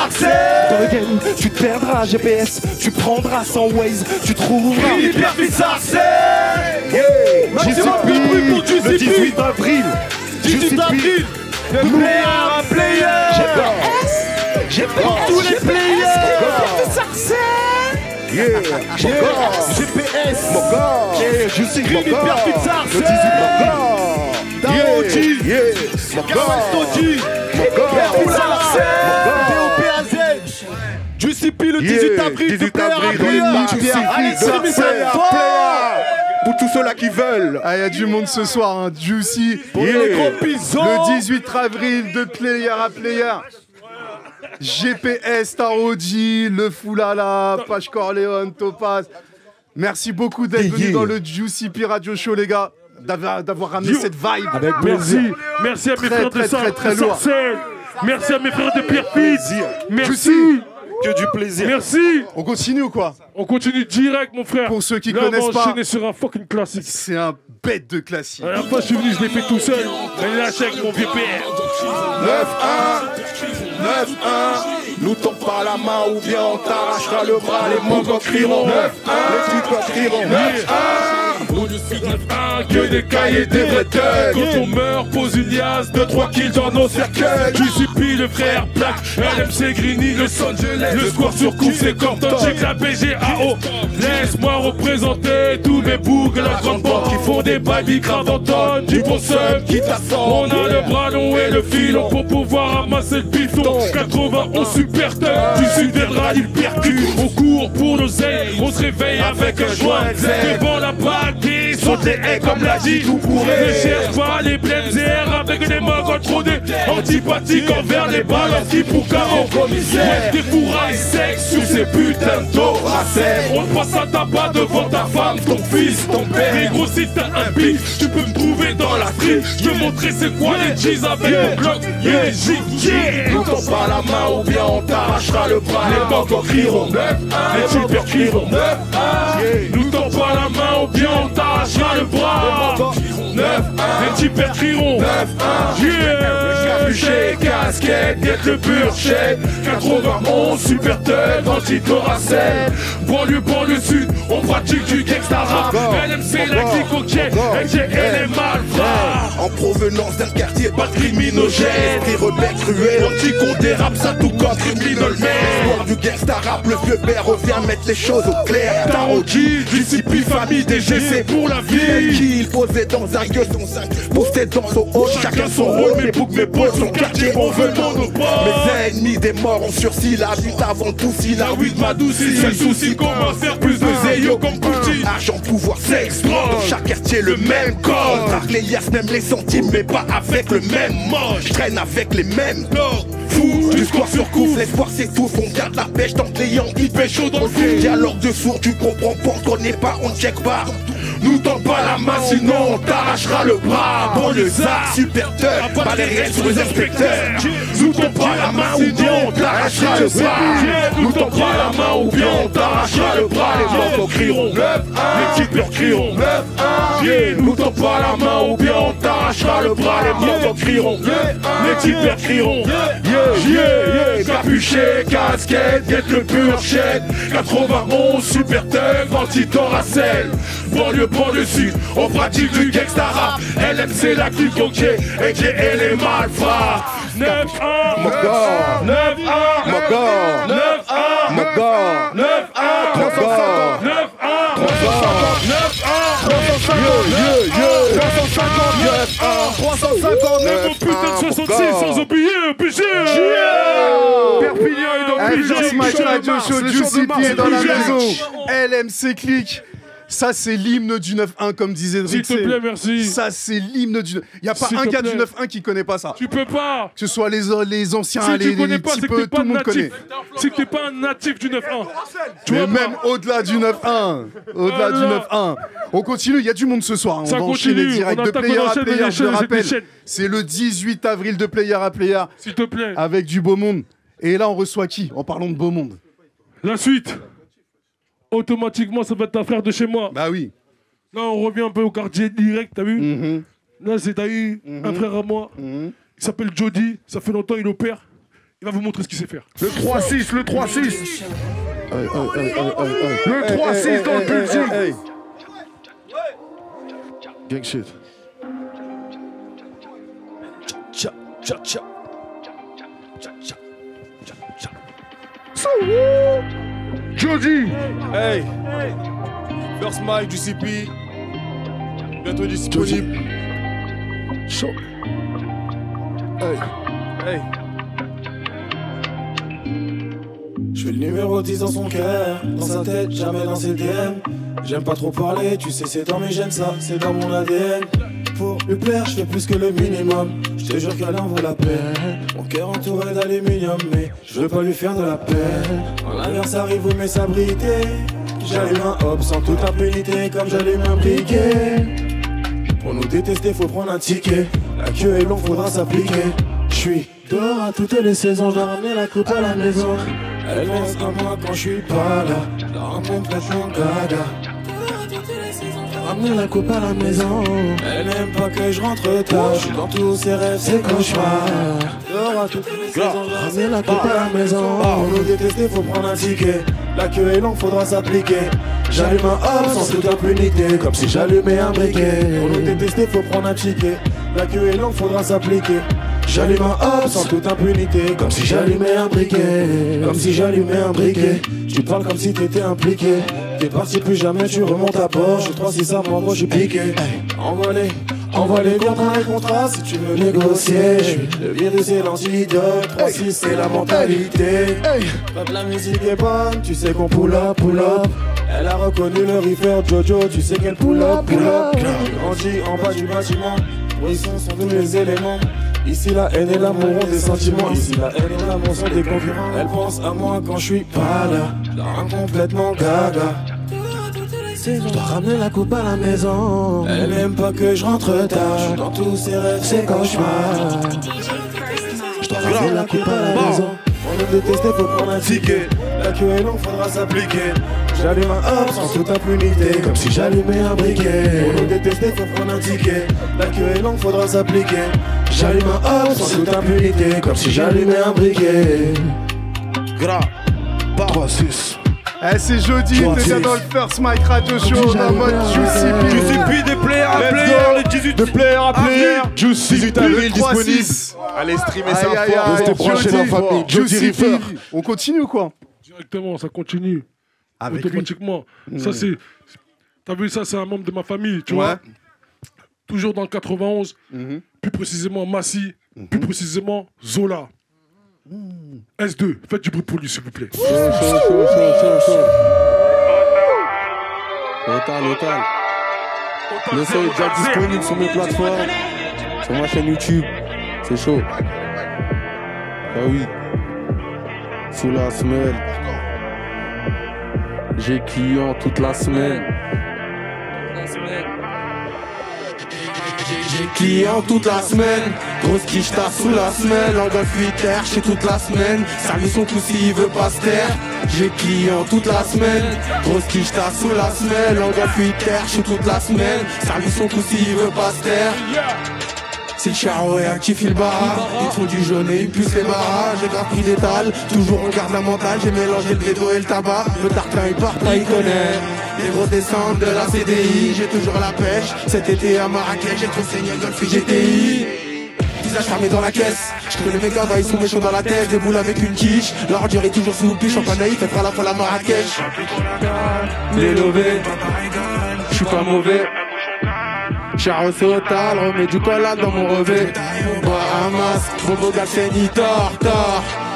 Dans le game, tu perdras GPS, tu prendras son Waze, tu trouveras. Gris du Pierre Fitzel. Maximum de bruit pour Le 18 avril, 18 avril, de player à player. J'ai pour tous les players. GPS, Je suis Gris du Pierre Fitzel. Daoji, Kawastoji, DOPAZ, Juicy le 18 avril, 18 avril dans les marches. Allez, c'est mes Pour tous ceux-là qui veulent. Ah, il y a du monde ce soir, hein. Juicy. pour les gros bisons. Le 18 avril, de player à player. GPS, Taroji, le Foulala, Page Corleone, Topaz. Merci beaucoup d'être venus dans le Juicy P Radio Show, les gars. D'avoir ramené cette vibe. Avec plaisir. Merci à mes frères de Sarcelles. Merci à mes frères de Pierrefitte. Merci. Que du plaisir. Merci. On continue ou quoi? On continue direct, mon frère. Pour ceux qui Là, connaissent on va pas, enchaîner sur un fucking classique. c'est un bête de classique. La dernière fois, je suis venu, je l'ai fait tout seul. Elle est lâchée avec mon vieux père. 9-1, nous tombe par la main ou bien on t'arrachera le bras. Les mongos crieront 9-1, les types crieront 9-1. Nous ne sommes 9-1, que des cahiers, des vrais thugs. Quand on meurt, pose une liasse, 2-3 kills dans nos cercueils. Tu supplie le frère Black, LMC Greeny, le Los Angeles. Le square sur coup, c'est Compton, check la BGAO. Laisse-moi représenter tous mes boucs, la grande banque qui font des baby Craventon. Du bon seul qui t'assemble. On a le bras long et le filon pour pouvoir ramasser le piton. 91 super thug, du sud des draps, il percute. On court pour nos ailes, on se réveille avec un joint. Devant la braquée, saute les haies comme l'a dit. Ne cherche pas les blèmes airs avec des mains contrôlées. Antipathiques envers les balles, anti-pouka au commissaire. Des fourrailles secs sur ces putains de toracères. On passe à tabac devant ta femme, ton fils, ton père. Et gros, si t'as un bif, tu peux me trouver dans la street. Je te montrer c'est quoi les cheese avec mon bloc. Nous tombe par la main ou bien on t'arrachera le bras. Les mongos crieront 9-1, les types crieront 9-1. Nous tombe par la main ou bien on t'arrachera le bras. 9-1, les types crieront 9-1. Capuché, casquette, guette le pur chèque. 91, super thug, anti-toracène. Banlieue sud, on pratique du gangsta rap. LMC, la clique au quai, LG et les malfrats. En provenance d'un quartier pas criminogène. Des rebelles cruels, anti-con des raps, ça tout comme criminel. L'histoire du gangsta rap, le vieux père revient mettre les choses au clair. Taroki, discipline, famille, DGC pour la vie. Qui il posait dans un gueule, son 5, posté dans son haut, chacun son rôle. Mes boucs, mes potes, son quartier, on veut monopole. Mes ennemis, des morts, on sursis la vie avant tout. Si la weed m'adoucit, c'est le souci, comment faire plus de zéyo comme Poutine. Argent, pouvoir, sexe, drogue. Dans chaque quartier, le même code. Par les liasses, même les centimes, mais pas avec le même mode. Je traîne avec les mêmes cordes. Fou, du square sur couvre, l'espoir c'est tout. On garde la pêche tant que les gens ils pêchent chaud dans le fou. Dialogue de sourd, tu comprends pas, on connaît pas, on check pas. Nous tends pas la main, sinon on t'arrachera le bras. Bon le zac, super thug, pas les règles sur les inspecteurs. Nous tends pas la main ou bien on t'arrachera le bras. Nous tends pas la main ou bien on t'arrachera le bras. Les mongos crieront 9-1, les types leur crieront 9-1. Nous tends pas la main ou bien on t'arrachera le bras. Les mongos crieront 9-1, les types leur crieront capuché, casquette, guette le pur chèque. 91, super thug, anti-toracène. Banlieue sud, on pratique du gangsta rap. LMC, la clique au quai, et les malfrats. 9-1, 9-1, 9-1, 359 putain de 66 sans oublier PG. Perpignan est dans le PG. Smash Radio Show, Juicy P est dans la maison. LMC Click. Ça, c'est l'hymne du 9-1, comme disait Drixé. S'il te plaît, merci. Ça, c'est l'hymne du... Il n'y a pas un gars du 9-1 qui connaît pas ça. Tu peux pas. Que ce soit les anciens, si les petits peu, tout le monde connaît. C'est que t'es pas un natif du 9-1. Mais même au-delà du 9-1. Au-delà du 9-1. On continue, il y a du monde ce soir. On ça va continue. enchaîner direct de player à player, je le rappelle. C'est le 18 avril de player à player. S'il te plaît. Avec du beau monde. Et là, on reçoit qui en parlant de beau monde? La suite. Automatiquement, ça va être un frère de chez moi. Bah oui. Là, on revient un peu au quartier direct, t'as vu? Là, t'as eu un frère à moi. Il s'appelle Jody. Ça fait longtemps, il opère. Il va vous montrer ce qu'il sait faire. Le 3-6, le 3-6. Le 3-6 dans le building. Gang shit. Jody. Hey. First mic du CP. Bientôt disponible. Chaud. Hey. Hey. Je suis le numéro 10 dans son cœur, dans sa tête, jamais dans ses DM. J'aime pas trop parler, tu sais c'est dans mes gènes ça, c'est dans mon ADN. Pour lui plaire, je fais plus que le minimum. Je te jure qu'elle en vaut la peine. Mon cœur entouré d'aluminium, mais je veux pas lui faire de la peine. Quand l'inverse arrive, oui mais s'abriter. J'allume un hop sans toute impunité, comme j'allume un briquet. Pour nous détester, faut prendre un ticket. La queue est longue, faudra s'appliquer. Je suis dehors à toutes les saisons, je dois ramener la coupe à la maison. Elle pense à moi quand je suis pas là. Je la rencontre, mon gaga. ramener la coupe à la maison. Elle n'aime pas que je rentre tard. Je suis dans tous ses rêves, c'est cauchemar. Dehors à toutes les saisons, ramener la coupe à la maison. Pour nous détester, faut prendre un ticket. La queue est longue, faudra s'appliquer. J'allume un hop sans toute impunité, comme si j'allumais un briquet. Pour nous détester, faut prendre un ticket. La queue est longue, faudra s'appliquer. J'allume un hop sans toute impunité, comme si j'allumais un briquet. Comme si j'allumais un briquet. Tu parles comme si t'étais impliqué. T'es parti, plus jamais tu remontes à bord. Je suis 3-6 à moi, j'ai piqué. Envoie les contrats si tu veux négocier. Le virus et l'antidote, 3-6 c'est la mentalité. Quand la musique est bonne, tu sais qu'on pull up. Elle a reconnu le reefer Jojo, tu sais qu'elle pull up. Grandit en bas du bâtiment, où sont tous les éléments. Ici la haine et l'amour ont des sentiments. Ici la haine et l'amour sont des concurrents. Elle pense à moi quand je suis pas là. La rend complètement gaga. Je dois ramener la coupe à la maison. Elle n'aime pas que je rentre tard. Je suis dans tous ses rêves, c'est cauchemar. Je dois ramener la coupe à la maison. On nous détester, faut prendre un ticket. La queue est longue, faudra s'appliquer. J'allume un hop sans toute impunité, comme si j'allumais un briquet. On nous détester, faut prendre un ticket. La queue est longue, faudra s'appliquer. J'allume un hop sans toute impunité, comme si j'allumais un briquet. Gras, 3-6. Eh, c'est jeudi, t'es déjà dans le First Mike Radio Show, en mode Juicy P. Juicy P, des players à player, les 18 de players à player. Juicy 18 avril disponible. Allez streamer ça fort, restez branchés dans la famille. Juicy P. On continue ou quoi? Directement, ça continue. Avec automatiquement. Ça, c'est. T'as vu, ça, c'est un membre de ma famille, tu vois. Toujours dans le 91, plus précisément Massy, plus précisément Zola. S2, faites du bruit pour lui, s'il vous plaît. Local. Le son est déjà disponible sur mes plateformes, sur ma chaîne YouTube. C'est chaud. Ah oui. Sous la semelle. J'ai client toute la semaine. J'ai client toute la semaine. Grosse quiche t'as sous la semelle. En golf 8 air, chez toute la semaine. Service son coup s'il veut pas se taire. J'ai client toute la semaine. Grosse quiche t'as sous la semelle. En golf 8 air, chez toute la semaine. Service son coup s'il veut pas se taire. C'est le charo et actif il barra. Ils font du jaune et ils puissent les barrages. J'ai grave pris d'étal, toujours on garde la mentale. J'ai mélangé le bédo et le tabac. Le tartin il part, il connaît. Les gros descendent de la CDI. J'ai toujours la pêche. Cet été à Marrakech, j'ai trop saigné le golf GTI. Visage fermé dans la caisse. Je connais mes gars, ils sont méchants dans la tête. Des boules avec une quiche. Leur dur est toujours sous le piche. En pas naïf, elle fera la fois la Marrakech. Les lovés, je suis pas mauvais. Charo Sotal, remets du collage dans mon revêt. Bahamas, Bobo Gasseni, tort.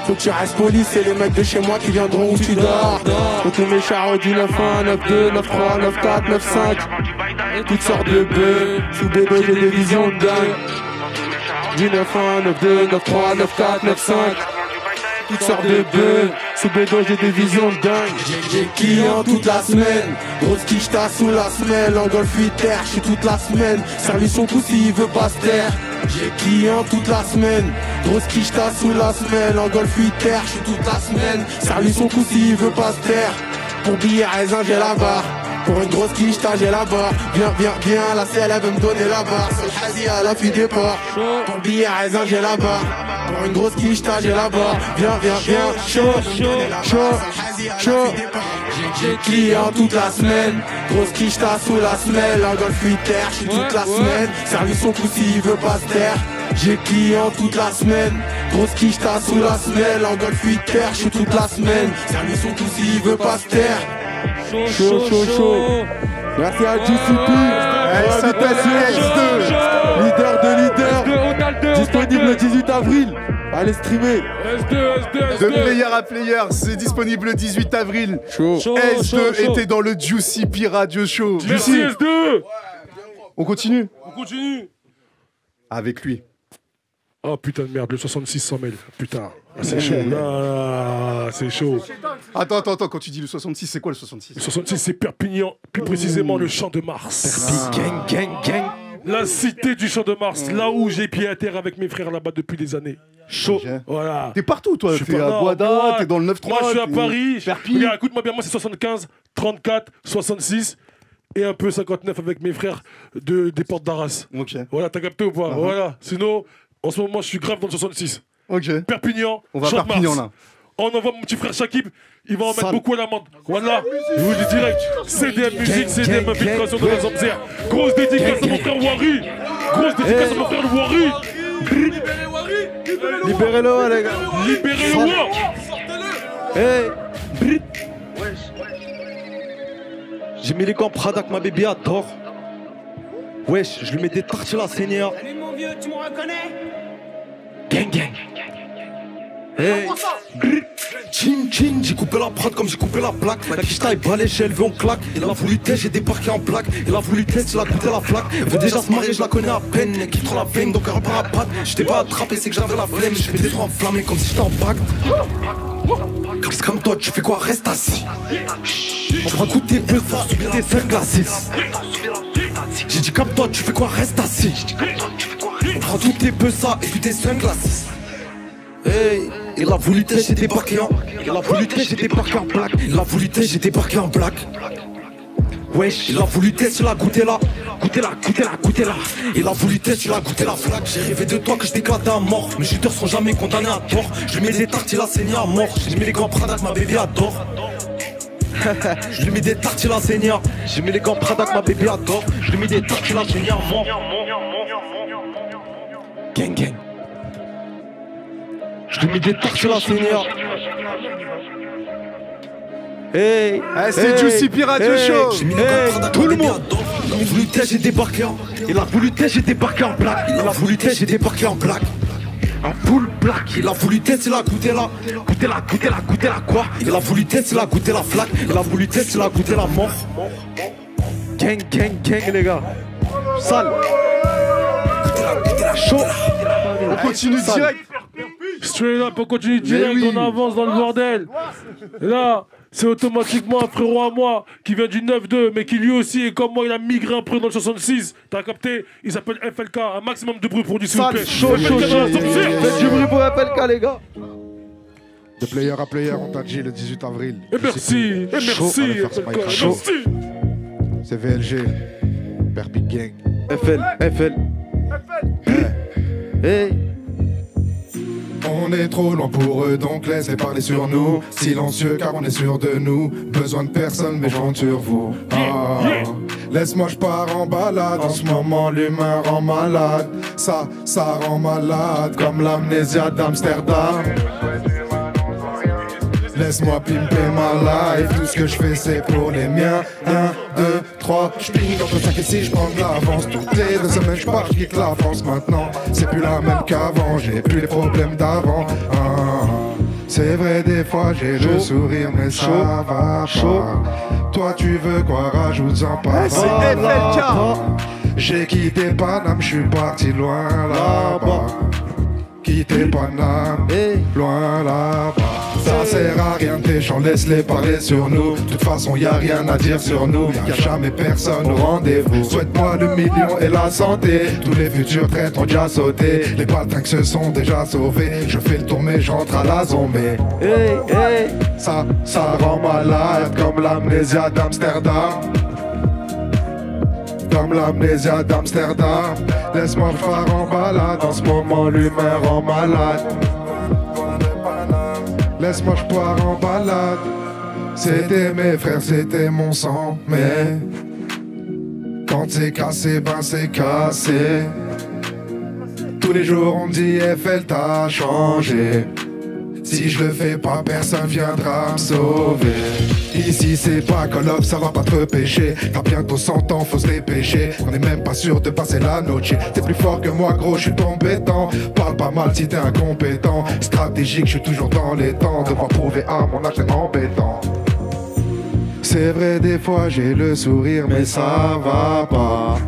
Faut que tu restes poli, c'est les mecs de chez moi qui viendront où tu dors. Faut tous mes charros du 9-1, 9-2, 9-3, 9-4, 9-5. Toutes sortes de bœufs, sous bébé j'ai des visions de dingue. Du 9-1, 9-2, 9-3, 9-4, 9-5. Toutes sortes de bœufs, sous bédo j'ai des visions de dingue. J'ai client toute la semaine. Grosse quiche t'as sous la semelle. En golf 8 terre, j'suis toute la semaine. Service son coup s'il veut pas se taire. J'ai client toute la semaine. Grosse quiche t'as sous la semelle. En golf 8 terre, j'suis toute la semaine. Service son coup s'il veut pas se taire. Pour billet raisin j'ai la barre. Pour une grosse quiche t'as j'ai la barre. Viens, la CL elle veut me donner la barre. Seul Hazi à la fille des ports. Pour billet raisin j'ai la barre. Pour une grosse quiche t'as j'ai la barre. Viens, chaud. J'ai client toute la semaine. Grosse quiche t'as sous la semelle. En golf 8 terre, j'suis toute la semaine. Service son coup s'il veut pas se taire. J'ai client toute la semaine. Grosse quiche t'as sous la semelle. En golf 8 terre, j'suis toute la semaine. Service son coup s'il veut pas se taire. Chaud. Merci à GCP. Elle s'appelle S2. Leader de leader. Disponible le 18 avril. Allez streamer. De player à player, c'est disponible le 18 avril. S2 était dans le Juicy P Radio Show. Merci S2. On continue. Avec lui. Oh putain de merde, le 66 100 000. Putain, c'est chaud. Là, c'est chaud. Attends, quand tu dis le 66, c'est quoi le 66? Le 66, c'est Perpignan, plus précisément le Champ de Mars. Gang. La cité du Champ de Mars, là où j'ai pied à terre avec mes frères là-bas depuis des années. Chaud. Voilà. T'es partout, toi. T'es à Guada, t'es dans le 9-3. Moi, je suis à Paris. Regarde, écoute-moi bien, moi, c'est 75, 34, 66. et un peu 59 avec mes frères des portes d'Arras. Ok. Voilà, t'as capté ou pas? Voilà. Sinon, en ce moment, je suis grave dans le 66. Ok. Perpignan, on va à Champ-de-Mars. Perpignan là. On envoie mon petit frère Shakib, il va en mettre beaucoup à l'amende. Voilà, je vous le dis direct. CDM Musique, CDM Infiltration de la Zamzère. Grosse dédicace à mon frère Wari. Grosse dédicace à mon frère Wari. Libérez-le, les gars. Libérez-le, Hey. J'ai mis les gants Prada que ma bébé adore. Wesh, je lui mets des tartes là, Seigneur. Salut mon vieux, tu me reconnais? Gang gang. Hey. Chin chin, j'ai coupé la prod comme j'ai coupé la plaque. La quicheta est balai, j'ai élevé, on claque. Il a voulu test, j'ai débarqué en plaque. Il a voulu test, il a goûté la flaque. Elle veut déjà se marier, je la connais à peine. Elle kiffe trop la veine, donc elle repart à patte. J'étais pas attrapé, c'est que j'avais la flemme. Je fais des trous enflammés comme si j'étais en bac. C'est comme toi, tu fais quoi? Reste assis. On va goûter peu fort, subir tes sunglasses. J'ai dit comme toi, tu fais quoi? Reste assis. On prend tout tes peu ça et puis tes sunglasses. Hey, il a voulu tester, j'ai débarqué en. Il a voulu tester, j'ai débarqué en black. Il a voulu tester, j'ai débarqué en black. Wesh, il a voulu tester, il a goûté là. Goûté là, goûté là, goûté là. Il a voulu tester, il a goûté la flaque. J'ai rêvé de toi que je t'éclatais à mort. Mes shooters seront jamais condamnés à tort. Je lui mets des tartes, il a saigné à mort. J'ai mis les gants Prada que ma bébé adore. Je lui mets des tartes, il a saigné. J'ai mis les gants Prada que ma bébé adore. Je lui mets des tartes, il a saigné à mort. Gang gang. Je lui mets des tartes, il a saigné. Hey, c'est Juicy P Radio Show. Hey, tout le monde. Il a voulu tester, j'ai débarqué en. Il a voulu tester, j'ai débarqué en black. Il a voulu tester, j'ai débarqué en black. Un full black. Il a voulu tester, il a goûté là. Goûté là, goûté là, goûté là quoi? Il a voulu tester, il a goûté la flaque. Il a voulu tester, il a goûté la mort. Gang, gang, gang les gars. Sale. Chaud. On continue direct. Straight up, on continue direct, on avance dans le bordel. Et là, c'est automatiquement un frérot à moi qui vient du 9-2, mais qui lui aussi est comme moi, il a migré un peu dans le 66. T'as capté? Il s'appelle FLK, un maximum de bruit pour du s'il vous plaît. Chaud, chaud, chaud. Faites du bruit pour FLK les gars. De player à player, on t'a dit le 18 avril. Et merci, et merci, merci. C'est VLG, Perpig Gang. FL. Hey. On est trop loin pour eux, donc laissez parler sur nous. Silencieux car on est sûr de nous. Besoin de personne mais je compte sur vous. Laisse-moi je pars en balade. En ce moment l'humain rend malade. Ça rend malade comme l'amnésia d'Amsterdam. Laisse-moi pimper ma life. Tout ce que je fais c'est pour les miens. 1, 2, 3, je pique entre 5 et 6, je prends de l'avance. Toutes les 2 semaines je pars, je quitte la France maintenant. C'est plus la même qu'avant, j'ai plus les problèmes d'avant. C'est vrai des fois j'ai le sourire mais ça va pas. Toi tu veux quoi, rajoute-en pas. C'est FLK. J'ai quitté Paname, je suis parti loin là-bas. Quitté Paname, loin là-bas. Ça sert à rien tes chants, laisse-les parler sur nous. De toute façon y a rien à dire sur nous. Y a jamais personne au rendez-vous. Souhaite-moi le million et la santé. Tous les futurs traîtres ont déjà sauté. Les baltringues se sont déjà sauvés. Je fais le tour mais je rentre à la zombie. Ça rend malade comme l'amnésia d'Amsterdam. Comme l'amnésia d'Amsterdam. Laisse-moi me faire en balade. En ce moment l'humain rend malade. Laisse-moi je pars en balade. C'était mes frères, c'était mon sang. Mais quand c'est cassé, ben c'est cassé. Tous les jours on me dit FL t'as changé. Si je le fais pas, personne viendra me sauver. Ici c'est pas Call of, ça va pas te pêcher. T'as bientôt 100 ans, faut se dépêcher. On est même pas sûr de passer la noche. T'es plus fort que moi gros, je suis compétent. Parle pas mal si t'es incompétent. Stratégique, je suis toujours dans les temps. Devoir prouver à mon âge c'est embêtant. C'est vrai des fois j'ai le sourire mais ça va pas.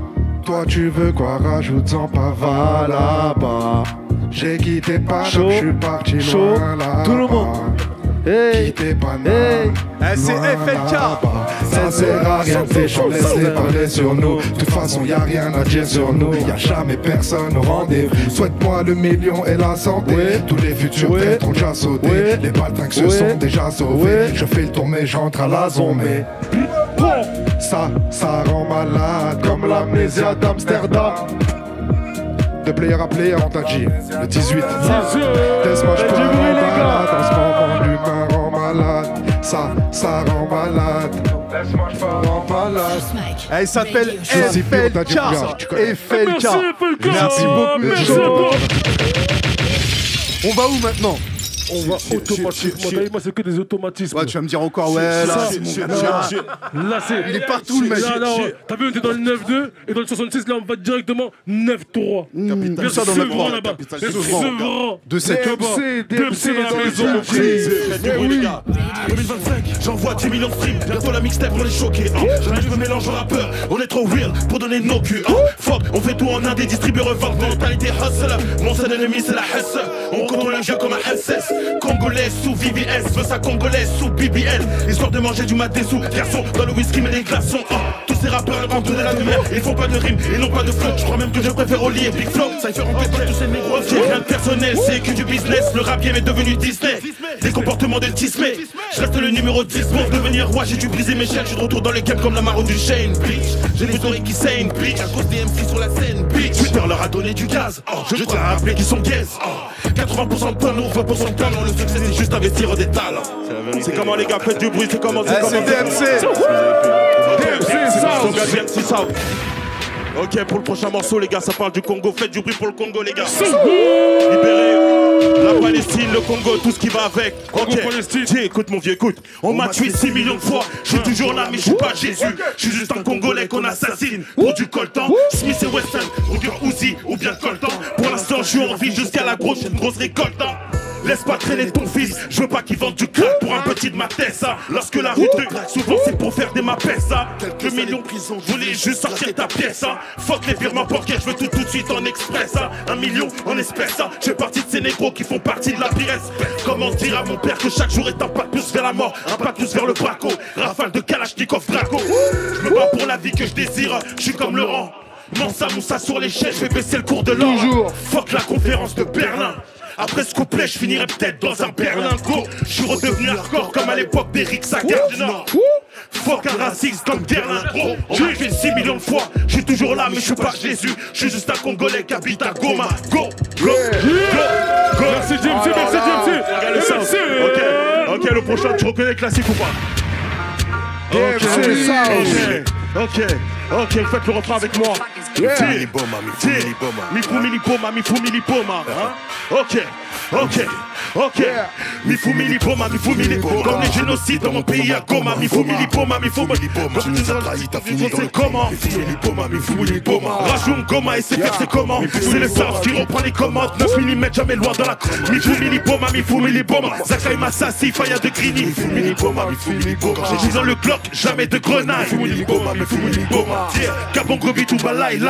Toi tu veux quoi, rajoute-en pas, va là-bas. J'ai quitté Paname, je suis parti loin là-bas. Tout le monde. Quitté Paname, c'est FLK. Ça sert à rien tes chants, laisse-les parler sur nous. De toute façon y a rien à dire sur nous. Y a jamais personne au rendez-vous. Souhaite-moi le million et la santé. Tous les futurs traîtres ont déjà sauté. Les baltringues se sont déjà sauvés. Je fais le tour mais j'entre à la zombie. Ça rend malade comme l'amnésia d'Amsterdam. De player à player, on t'a dit. Le 18. Laisse-moi, je pars en balade. En ce moment, l'humain rend malade. Ça rend malade. Laisse-moi, je pars en balade. Elle s'appelle FLK. Merci beaucoup. On va où maintenant? On va automatiquement. Moi, c'est que des automatismes. Ouais, tu vas me dire encore, ouais, là, c'est. Il est partout, le mec. T'as vu, on était dans le 9-2 et dans le 66, là, on va directement 9-3. Tout ça dans le Sevran là-bas. Sevran. De cette DMC dans la maison. 2025, j'envoie 10 millions de streams. Bientôt la mixtape pour les choquer. Je me mélange au rappeur. On est trop real pour donner nos culs. Fuck, on fait tout en un des distributeurs revendent. Mentalité hustle. Mon seul ennemi, c'est la hustle. On contrôle le jeu comme un SS. Congolais sous VVS, veut sa congolaise sous BBL. Histoire de manger du mat des sous. Garçon, dans le whisky, mais des glaçons. Tous ces rappeurs rentrent de la lumière. Ils font pas de rimes, ils n'ont pas de flow. Je crois même que je préfère Oli et Big Flow. Ça y fait rencontrer tous ces négros. J'ai rien de personnel, c'est que du business. Le rap game est devenu Disney. Des comportements de Tismé. Je reste le numéro 10 pour devenir roi. J'ai dû briser mes chaînes. Je suis de retour dans le game comme la marron du Shane. Bitch, j'ai les oreilles qui saignent. Bitch, à cause des MC sur la scène. Bitch, Twitter leur a donné du gaz. Je tiens à rappeler qu'ils sont gays. 80% de tonneaux, 20% de talent. Le succès c'est juste investir des talents. C'est comment les gars, faites du bruit. C'est comment, c'est comment. DMC. DMC South. Ok, pour le prochain morceau, les gars, ça parle du Congo. Faites du bruit pour le Congo, les gars. Libérez la Palestine, le Congo, tout ce qui va avec. Ok, tiens, écoute mon vieux, écoute. On m'a tué 6 millions de fois. Je suis toujours là, mais je suis pas Jésus. Je suis juste un Congolais qu'on assassine pour du coltan. Smith et Wesson, ou bien Uzi, ou bien coltan. Pour l'instant, je suis en vie jusqu'à la grosse récolte. Laisse pas traîner ton fils, je veux pas qu'il vende du crack pour un petit de ma tête. Lorsque la rue te craque, souvent c'est pour faire des mapes. Quelques millions de prison, je voulais juste sortir ta pièce. Fuck les virements bancaires, je veux tout de suite en express. 1 million en espèces. Je fais partie de ces négros qui font partie de la pire espèce. Comment dire à mon père que chaque jour est un pas de plus vers la mort, un pas de plus vers le braco. Rafale de Kalachnikov Draco. Je me bats pour la vie que je désire, je suis comme Laurent. Mansa Moussa sur l'échelle, je vais baisser le cours de l'or. Fuck la conférence de Berlin. Après ce couplet, je finirai peut-être dans un berlingot. Je suis redevenu hardcore comme à l'époque d'Eric Sagar du Nord. Fuck un raciste comme Gerlin, gros. On m'a fait 6 millions de fois. Je suis toujours là, mais je suis pas Jésus. Je suis juste un Congolais qui habite à Goma. Go, go, go, go. Merci JMC, merci JMC. Ok, le prochain, tu reconnais le classique ou pas? Ok, faites le refrain avec moi. Mifu milipoma. Ok. Mifu milipoma. Comme les génocides dans mon pays à Goma. Mifu milipoma. C'est comment? Mifu milipoma. Rajoum Goma et c'est faire c'est comment? C'est le South qui reprend les commandes. 9 mm jamais loin dans la Mifu milipoma. Zakai Massassi, Faya de Grigny. Mifu milipoma. J'ai dit dans le Glock, jamais de grenaille. Mifu milipoma. Gabon Gobi tout balai lai.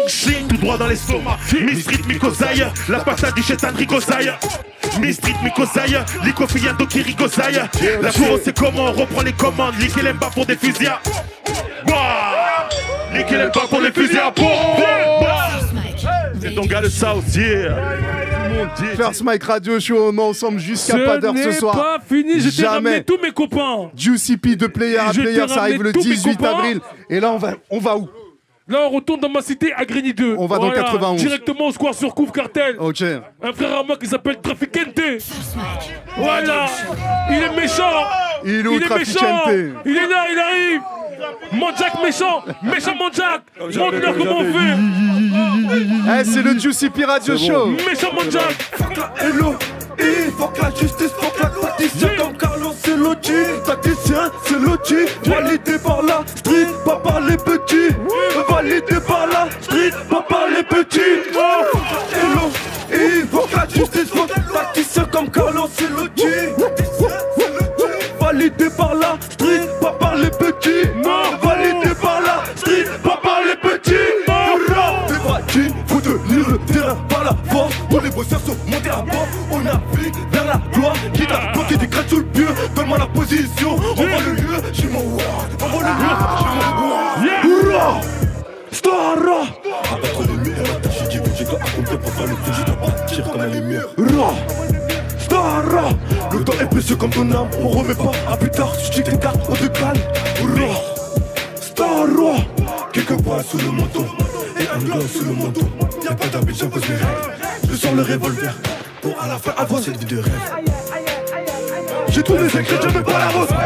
Shing, tout droit dans l'estomac. Mistrit Mikosaï, la patate du chétan Rigosaï. Mistrit Mikosaï, Likofia Dokiri Gosaï. La cour c'est comment on reprend les commandes. Likelemba pour des fusils. Likelemba pour les fusils. C'est donc gars le South, First Mike Radio Show, on est ensemble jusqu'à pas d'heure ce soir. Ce n'est pas fini, je t'ai ramené tous mes copains. Juicy P de Player à Player, ça arrive le 18 avril. Et là, on va où? Là, on retourne dans ma cité à Grigny 2. On va dans le 91. Directement au square sur Couve Cartel. Ok. Un frère à moi qui s'appelle Traficante. Voilà. Il est méchant. Il est méchant. Il est là, il arrive. Monjack méchant Monjack. Montre-leur comment on fait. C'est le Juicy P Radio Show. Méchant Monjack. Fuck la hello. Fuck la justice, fuck la tacticien comme Carlos Celotti. Tacticien, Celotti, validé par la street, pas par les petits. Validé par la street, pas par les petits. Hello, fuck la justice, fuck la tacticien comme Carlos Celotti. Validé par la street, pas par les petits. Validé par la street, pas par les petits. Des faut tenir le terrain par la force. Pour les bosseurs sont montés à bord. On navigue vers la gloire. Quitte à bloquer des crêtes sous le pieu. Donne-moi la position. On voit le lieu, j'ai mon ward. On voit le lieu, j'ai mon ward. Stara. Abattre les murs, attacher du budget doit accomplir pour faire le fusil. Doit partir comme les murs. Stara. Le temps est précieux comme ton âme. On remet pas à plus tard. Si tu t'écartes, on te sous le manteau. Et un glow sous le manteau. Y'a pas d'habitude, j'impose mes règles. Je sors le revolver pour à la fin avoir cette vie de rêve. J'ai tous les ingrédients mais pas la recette.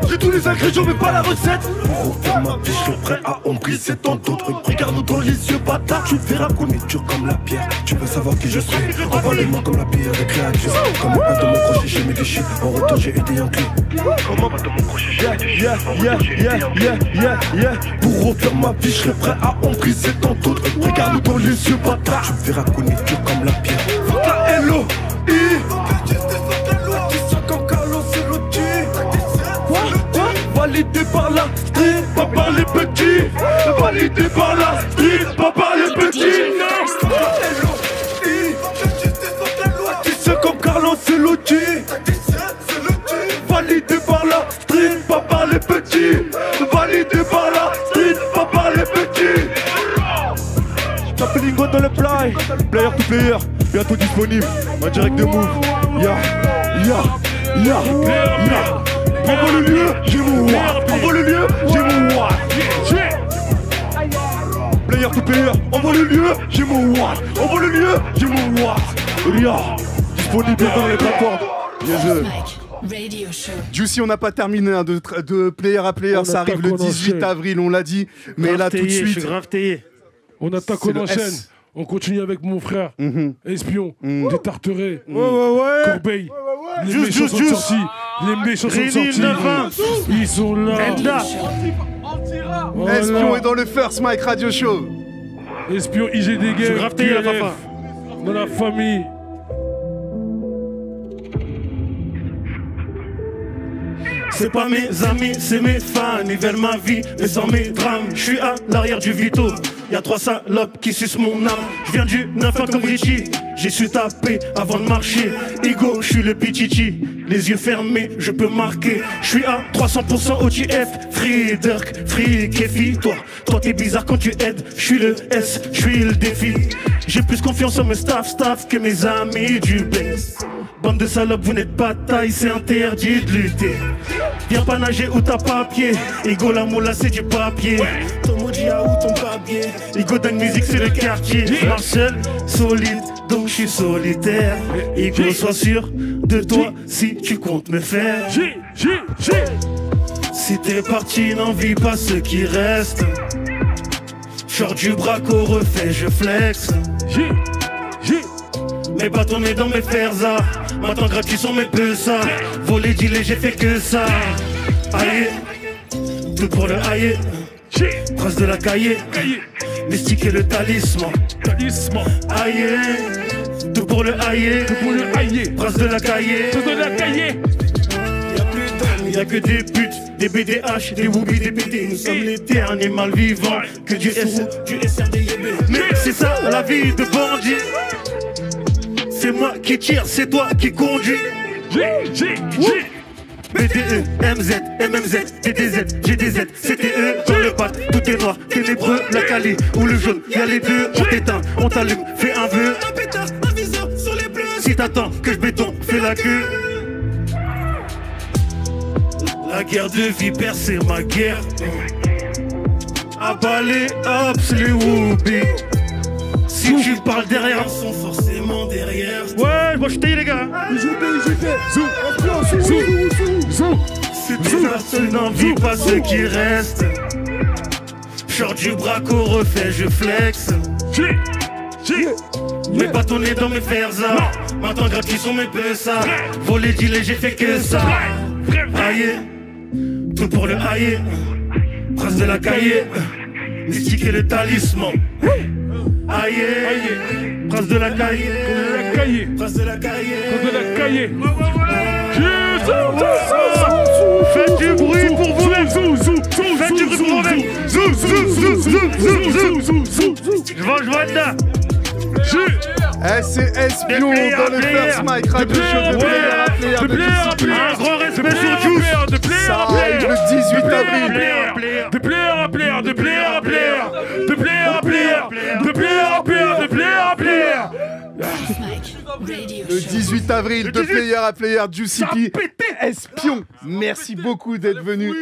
J'ai tous les ingrédients mais pas la recette. Pour refaire ma vie, je suis prêt à embriser tant d'autres. Regarde-nous dans les yeux, bâtard. Tu verras qu'on est dur comme la pierre. Tu veux savoir qui je suis? Envoie les mains comme la pierre des créatures. Comme un de mon crochet, j'ai mis des chiens. En retour, j'ai été un clé. Comme un de mon crochet, j'ai mis des chiens. Pour refaire ma vie, je serai prêt à embriser tant d'autres. Regarde-nous dans les yeux, bâtard. Tu verras qu'on est dur comme la pierre. Fuck la L.O.I. Validé par la street, pas par les petits. Validé par la street, pas par les petits. Qui c'est comme Carlos Ancelotti. Validé par la street, pas par les petits. Validé par la street, pas par les petits. J'appelle Lingo dans le play. Player to player, bientôt disponible. En direct de Move. Ya. Envoie le lieu, j'ai mon roi. Envoie le lieu, j'ai mon roi. Player to player, envoie le lieu, j'ai mon roi. Envoie le lieu, j'ai mon roi. Ria, disponible dans les plateformes. Bien joué. Juicy, on n'a pas terminé hein, de player à player, ça arrive le 18 avril, on l'a dit. Mais là tout de suite. Je suis grave taillé. On attaque, on enchaîne. On continue avec mon frère, Espion, des Tarterets, Corbeil. Les méchants sont sortis. Les méchants sont sortis. Ils sont là. Espion est dans le First Mike Radio Show. Espion, IGD Game, QLF, dans la famille. C'est pas mes amis, c'est mes fans. Ils veulent ma vie, mais sans mes drames. Je suis à l'arrière du Vito. Y'a 3 salopes qui sucent mon âme. Je viens du 9 comme Richie. J'ai su taper avant de marcher. Ego, je suis le pichichi. Les yeux fermés, je peux marquer. Je suis à 300% OTF. Free Dirk, free Kefi. Toi t'es bizarre quand tu aides. Je suis le S, je suis le défi. J'ai plus confiance en mes staff que mes amis du base. Bande de salopes, vous n'êtes pas taille, c'est interdit de lutter. Viens pas nager où t'as pas pied. Ego la moula c'est du papier. Ton maudit à où ton papier. Ego dans musique c'est le quartier. Marcel, solide, donc je suis solitaire. Ego sois sûr de toi si tu comptes me faire. Si t'es parti n'en vis pas ce qui reste. Genre du braco refait je flex. Mes bâtons nés dans mes ferzas. Maintenant gratuit sur mes pessas. Voler, dealer, j'ai fait que ça. Aïe, tout pour le aïe. Prince de la cahier. Mystique et le talisman. Aïe, tout pour le aïe. Prince de la cahier. Y'a plus d'hommes, y'a que des putes. Des BDH, des Woobies, des PD. Nous sommes les derniers mal vivants. Que du SRDIB. Mais c'est ça la vie de bandit. C'est moi qui tire, c'est toi qui conduis. BDE, MZ, MMZ, DDZ, GDZ, CTE, dans le bat, tout est noir, ténébreux, la Cali ou le jaune, y'a les deux, on t'éteint, on t'allume, fais un vœu. Un pétard, un viseur sur les bleus. Si t'attends que je béton, fais la queue. La guerre de vipère, c'est ma guerre. Abat les hops, les whoopies. Si tu parles derrière, ils sont forcément derrière. Ouais, moi je t'ai les gars. C'est bizarre, tu n'en vis pas ce qui reste. Genre du braco refait, je flex. Mes bâtons nés dans mes ferzas. Maintenant gratuit sur mes pessas. Voler, dealer, j'ai fait que ça. Aïe, tout pour le aïe. Prince de la cahier. Mystique et le talisman. Aïe, prince de la cahier. Prince de la cahier. Faites du bruit pour vous-même. Faites du bruit pour vous-même. Je vois là. C'est Espion dans le First Mike Radio Show de player à player. Un grand respect sur Juice. Ça arrive le 18 avril. De player à player. Le 18 avril, de player à player, Juicy P, Espion. Merci beaucoup d'être venu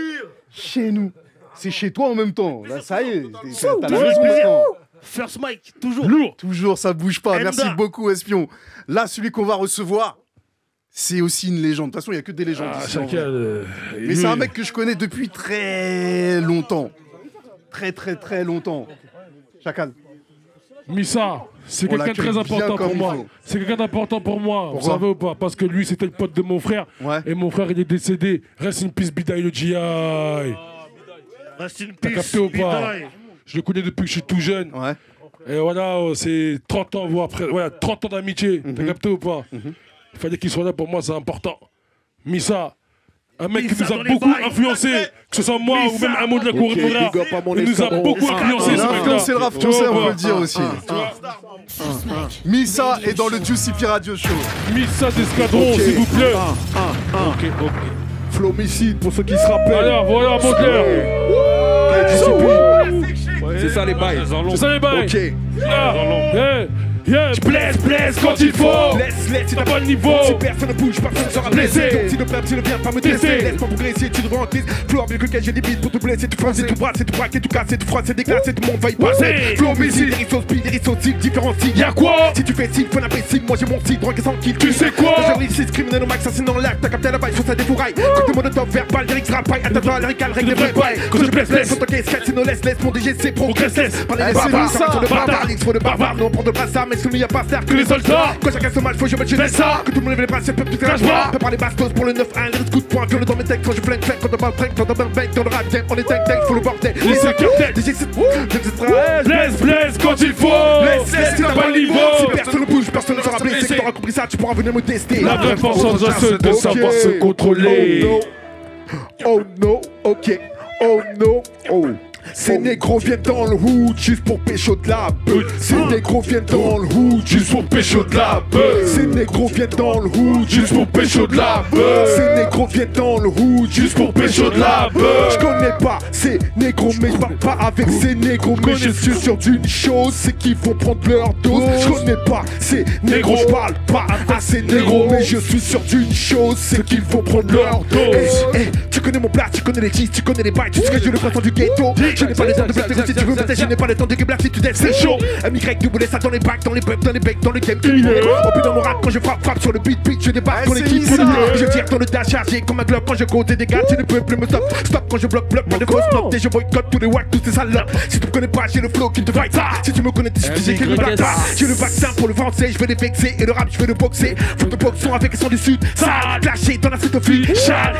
chez nous. C'est chez toi en même temps. Là, ça y est. T'as la toujours raison plaisir. maintenant. First Mike, toujours. Lourd. Toujours, ça bouge pas. Enda. Merci beaucoup, Espion. Là, celui qu'on va recevoir, c'est aussi une légende. De toute façon, il n'y a que des légendes. Ah, ici, en Chacal. vrai. Mais c'est un mec que je connais depuis très longtemps. Très longtemps. Chacal. Missa, c'est On quelqu'un de l'accueille très bien important comme pour il moi. faut. C'est quelqu'un d'important pour moi. Vous Pourquoi savez ou pas? Parce que lui, c'était le pote de mon frère. Ouais. Et mon frère, il est décédé. Reste une piste Bidaï le GI. Reste une T'as piste. capté ou pas? Bidaï. Je le connais depuis que je suis tout jeune. Ouais. Et voilà, c'est 30 ans, voire après. Voilà, 30 ans d'amitié. T'as capté ou pas? Il fallait qu'il soit là pour moi, c'est important. Missa, un mec qui Missa nous a dans les beaucoup bails. influencé, que ce soit moi ou Missa. même un mot de la cour Ok, de là. big up à mon Il nous a escadron. beaucoup influencé, Il ce a mec-là. influencé le rap Tu vois français, ou on pas? peut le dire aussi. Tu vois? Missa est dans le Juicy P Radio Show. Missa d'escadron, Ok. s'il vous plaît. Ok. Flomicide pour ceux qui se rappellent. Alors, voilà, mon cœur. C'est ça les bails. C'est ça les bails. Ok. Blesse quand il faut. Laisse, T'as pas le niveau. Si personne ne bouge, personne ne sera blessé. Donc si le peuple, tu ne viens pas me Blessé. tester. Laisse-moi progresser, tu devrais en crise. Floor, bien que j'ai des bites pour te blesser. Tu froisses, tu brasses, tu braques, tu casses, tu froisses, déclasses, tout le monde va y passer. Floor, missile, hérisson, speed, hérisson, tic, différents signes. Y'a quoi? Si tu fais signe, faut l'imbécile. Moi j'ai mon signe, droit sans kill. Tu sais quoi? Aujourd'hui, c'est criminel au max, assassin dans l'acte. T'as capté la baille, faut ça défouraille. Quand mon top verbal, lyrics rapaille. Attends-toi, lyrical, règle les vrais bails. Quand je blesse, faut toquer, skate, sinon laisse mon DGC, progresse. Parler des barbares, sur le barbare, l'X, faut le barbare. Non, on prend de brassard, mais il n'y a pas faire que les soldats. Quand chacun se mal, faut que je mette jeunesse ça. Que tout le monde lève les bras, c'est peuple, tu fais la joie. Prépare les bastos pour le 9-1, les coups de poing, violent dans mes textes. Quand je flingue, quand on parle prank, quand on parle bang, dans le rap game, on est tank, faut le bordel. Les secrétaires. Blesse quand il faut. Laisse, T'as pas le niveau. si personne ne bouge, personne ne sera blessé. Si t'auras compris ça, tu pourras venir me tester. La vraie force en jeu, c'est de savoir se contrôler. Oh no, ok. Oh no, oh. Ces négros viennent dans le hood juste pour pécho de la beuh. Ces négros viennent dans le hood juste pour pécho de la beuh. Ces négros viennent dans le hood juste pour pécho de la beuh. Ces négros viennent dans le hood juste pour pécho de la beuh. Je connais pas ces négros mais je parle pas avec ces négros. Mais je suis sûr d'une chose, c'est qu'ils vont prendre leur dose. Je connais pas ces négros, je parle pas à ces négros. Mais je suis sûr d'une chose, c'est qu'ils vont prendre leur dose. Tu connais mon plat, tu connais les cheese, tu connais les bails, tu sais que je le poisson du ghetto. Je n'ai pas le temps de blaster, si tu veux me je n'ai pas le temps de guebler si tu dettes, c'est chaud. MY, double ça dans les bacs, dans les pubs, dans les becs, dans le game. Au but dans mon rap, quand je frappe sur le beat, je débarque dans l'équipe. Je tire dans le dash chargé comme un globe quand je cause des dégâts. Tu ne peux plus me stop quand je bloque, pas de fausse note. Et je boycotte tous les wacks, tous ces salopes. Si tu me connais pas, j'ai le flow qui te fight. Si tu me connais, tu sais que le bâtard. J'ai le vaccin pour le français, je vais les vexer. Et le rap, je vais le boxer. Faut que boxons avec les sons du sud. Ça, clashé dans la street official.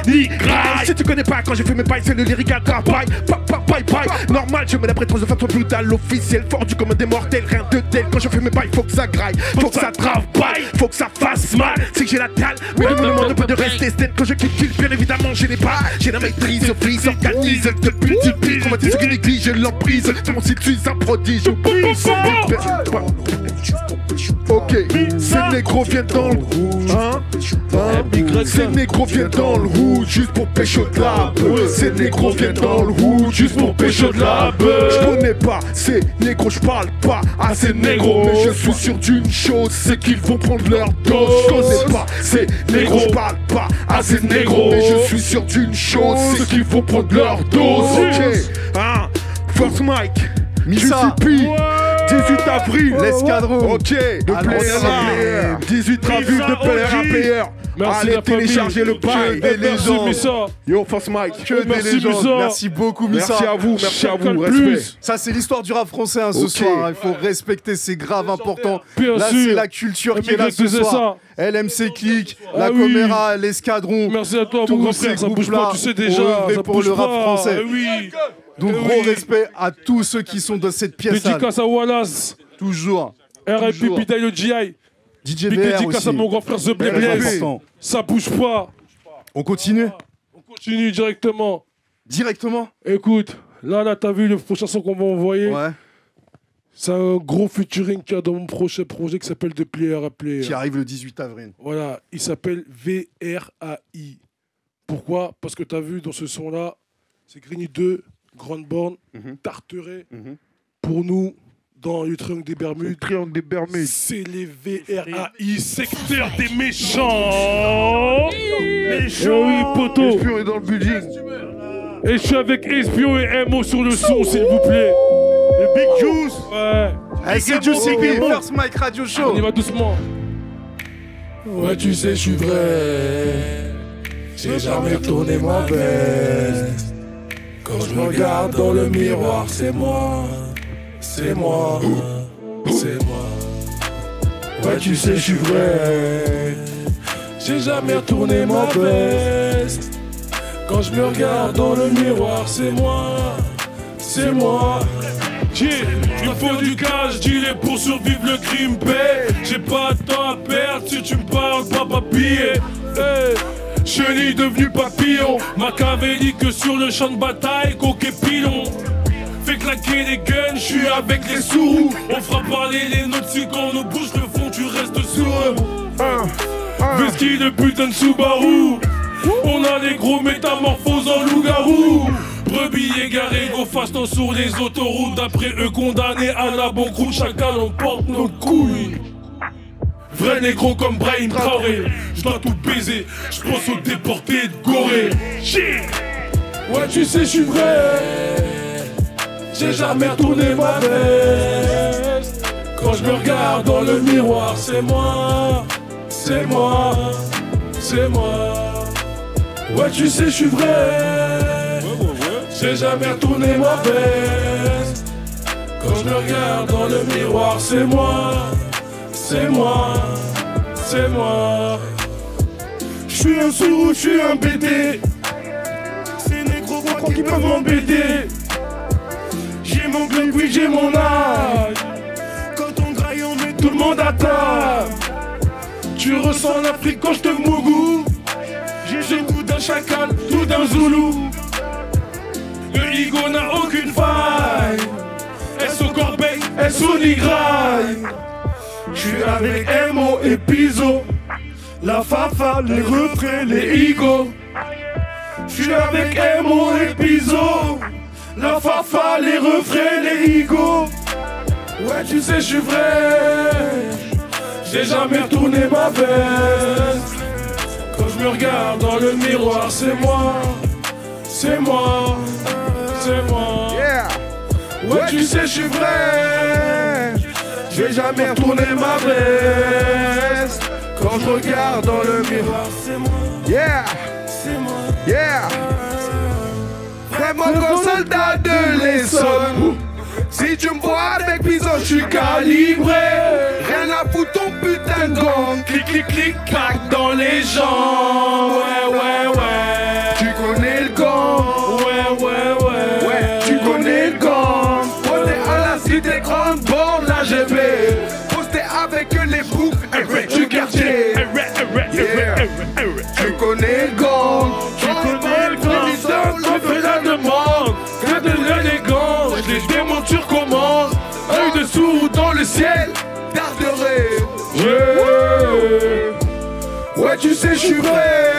Si tu connais pas, quand je fais mes bails, c'est le lyrical travail. Normal, je mets la prétence de façon brutale, officielle, fort du commun des mortels, rien de tel. Quand je fais mes bails, faut que ça graille, faut que ça travaille, faut que ça fasse mal. C'est que j'ai la dalle, mais ne me demande pas de rester stand. Quand je quitte, bien évidemment, je n'ai pas. J'ai la maîtrise, frise, organise, te multiplie. Traumatise ceux qui négligent l'emprise. Tout mon site, suis un prodige. Ok, ces négros viennent dans le hood. Ces négros viennent dans le hood juste pour pécho de la beuh. Ces négros viennent dans le hood juste pour pécho de la beuh. Je connais pas ces négros, je parle pas à ces négros. Mais je suis sûr d'une chose, c'est qu'ils vont prendre leur dose. Je connais pas ces négros, je parle pas à ces négros. Mais je suis sûr d'une chose, c'est qu'ils vont prendre leur dose. Ok, First Mike, Missa. GCP. 18 avril, l'escadron. Ok, de player à player. 18 avril de player à player. Merci Allez la famille. télécharger le bail. Des légendes. Missa. Yo, First Mike. Que des Merci, légendes. Missa. Merci beaucoup, Missa. Merci à vous, merci à vous. Chacal Respect. plus. Ça, c'est l'histoire du rap français ce Ok. soir. Il faut respecter, c'est grave important. Bien là, sûr. c'est la culture qui est là MY ce faisait soir. LMC Click, la oui. Coméra, l'escadron. Merci à toi, mon Tous grand ces frère. Ça bouge pas, groupes-là tu sais ont déjà. œuvré Ça pour bouge le rap pas. français. Oui. Donc, Eh gros oui. respect à tous ceux qui sont dans cette pièce. Dédicace à Wallace. Toujours. R.I.P. Toujours. Bidaï le GI. DJ Big VR dédicace aussi. à mon grand frère The Blé Très Blaise. important. Ça bouge pas. On continue On continue directement. directement. Écoute, là, t'as vu le prochain son qu'on va envoyer. Ouais. C'est un gros featuring qu'il y a dans mon prochain projet qui s'appelle De Player à Player. Qui arrive le 18 avril. Voilà, il s'appelle VRAI. Pourquoi? Parce que t'as vu dans ce son-là, c'est Grigny 2, Grande Borne, Tarteret. Pour nous, Dans le triangle des Bermudes. Le triangle des Bermudes. C'est les VRAI, secteur des méchants. Méchants. Oui, poteau. Espion est dans le building. Et je suis avec Espion et MO sur le son, s'il vous plaît. Le Big Juice. Ouais. Avec Juicy P, First Mike Radio Show. On y va doucement. Ouais, tu sais, je suis vrai. J'ai jamais retourné ma veste. Quand je me regarde dans le miroir, c'est moi. C'est moi. C'est moi. Ouais, tu sais, je suis vrai. J'ai jamais retourné ma veste. Quand je me regarde dans le miroir, c'est moi. C'est moi. Il me faut du cash, dealer pour survivre le crime paix. J'ai pas de temps à perdre si tu me parles pas papier. Chenille devenu papillon, machiavélique sur le champ de bataille, coquet pilon. Fais claquer les guns, j'suis avec les sourds. On fera parler les nôtres si quand nos bouches le font, tu restes sourd. Vesky de putain de Subaru. On a les gros métamorphoses en loup-garou. Brebis égarés, gros fastant sur les autoroutes. D'après eux condamnés à la banqueroute, chacun emporte nos couilles. Vrai négro comme Brahim Traoré. J'dois tout baiser, j'pense aux déportés de Gorée. Ouais, tu sais, je suis vrai. J'ai jamais retourné ma veste. Quand je me regarde dans le miroir, c'est moi. C'est moi. C'est moi. Ouais, tu sais, je suis vrai. J'ai jamais retourné ma veste. Quand je me regarde dans le miroir, c'est moi. C'est moi. C'est moi. J'suis un sourd, j'suis un BD. Ces négros croient qu'ils peuvent m'embêter. J'ai mon glock, oui, j'ai mon âge. Quand on graille, on met tout le monde à table. Tu ressens l'Afrique quand je te mougou. J'ai le goût d'un chacal, tout d'un zoulou. Le higo n'a aucune faille. S au corbeil, S au nigraille. J'suis avec Mo et Piso. La fafa, les refrains, les higos. J'suis avec Mo et Piso. La fafa, les refrains, les higos. Ouais, tu sais, j'suis vrai. J'ai jamais retourné ma veste. Quand je me regarde dans le miroir, c'est moi. C'est moi. C'est moi. Ouais, tu sais, je suis vrai. J'ai jamais retourné ma veste. Quand je regarde dans le miroir, c'est moi. C'est moi. Vraiment grand soldat de l'Essonne. Si tu me vois avec Piso, je suis calibré. Rien à foutre ton putain de gang. Clic, clic, clic, clac dans les jambes. Ouais. Tu connais le gang. Ouais. Tu connais le gang. Posté à la cité grande borne, la GB. Posté avec les boucs du quartier. Tu connais le gang. Tu connais le gang. On fait la demande. Que de l'élégance. Je les démonte sur commande. Œil de sourd dans le ciel. Tarderai. Ouais, tu sais, je suis vrai.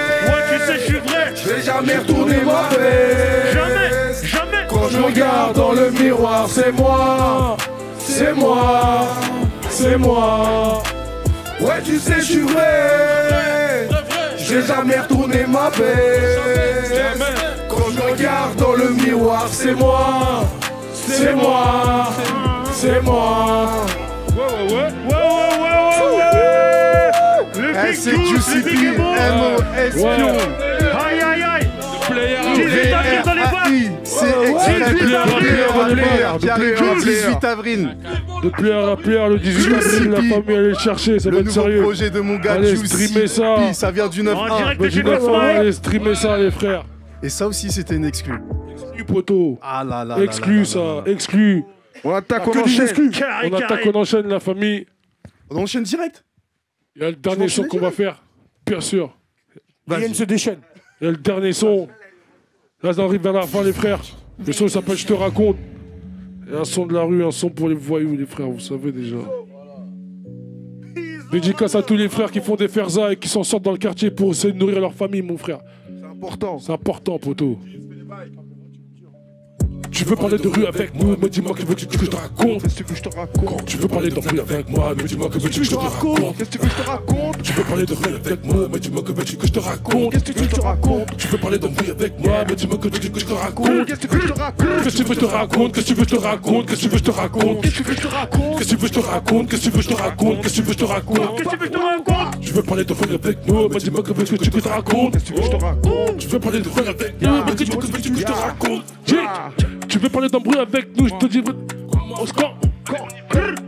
J'ai jamais retourné ma veste. Jamais. Quand je regarde dans le miroir, c'est moi. C'est moi. Ouais, tu sais, je suis vrai. J'ai jamais retourné ma veste. Quand je regarde dans le miroir, c'est moi. C'est moi. C'est Juicy P, MO, Espion. Aïe. Le 18 avril. De plaire, le 18 avril, la famille allait le chercher, ça va être sérieux. Le nouveau projet de mon gars, allez Juicy streamer ça. P, ça vient du 9-1. Allez streamer ça, les frères. Et ça aussi, c'était une exclue. Exclu, poteau. Ah là là. Exclu, ça, exclu. On attaque, on enchaîne. On attaque, on enchaîne, la famille. On enchaîne direct. Il y a le dernier son qu'on va faire, bien sûr. Yann se déchaîne. Il y a le dernier son. Là, on arrive vers la fin, les frères. Le son s'appelle Je te raconte. Et un son de la rue, un son pour les voyous, les frères, vous savez déjà. Dédicace à tous les frères qui font des ferzas et qui s'en sortent dans le quartier pour essayer de nourrir leur famille, mon frère. C'est important. C'est important, poteau. Tu veux parler de rue avec nous, mais dis-moi que veux-tu que je te raconte. Qu'est-ce que je te raconte? Tu veux parler d'embrouille avec moi, mais dis-moi que veux-tu que je te raconte. Qu'est-ce que je te raconte? Tu veux parler de rue avec moi, mais dis-moi que veux-tu que je te raconte. Qu'est-ce que je te raconte? Tu veux parler d'embrouille avec moi, mais dis-moi que veux-tu que je te raconte. Qu'est-ce que je te raconte? Qu'est-ce que tu veux que je te raconte? Qu'est-ce que tu veux que je te raconte? Qu'est-ce que tu veux que je te raconte? Qu'est-ce que je te raconte? Qu'est-ce que tu veux que je te raconte? Qu'est-ce que tu veux que je te raconte? Qu'est-ce que tu veux que je te raconte? Qu'est-ce que tu veux que je te raconte? Tu veux parler de rue avec nous, mais dis-moi que veux-tu que je te raconte. Qu'est-ce que je te raconte? Tu veux parler de rue avec nous, mais dis-moi que veux-tu que je te raconte. Tu veux parler d'embrouille avec nous, je te dis au score.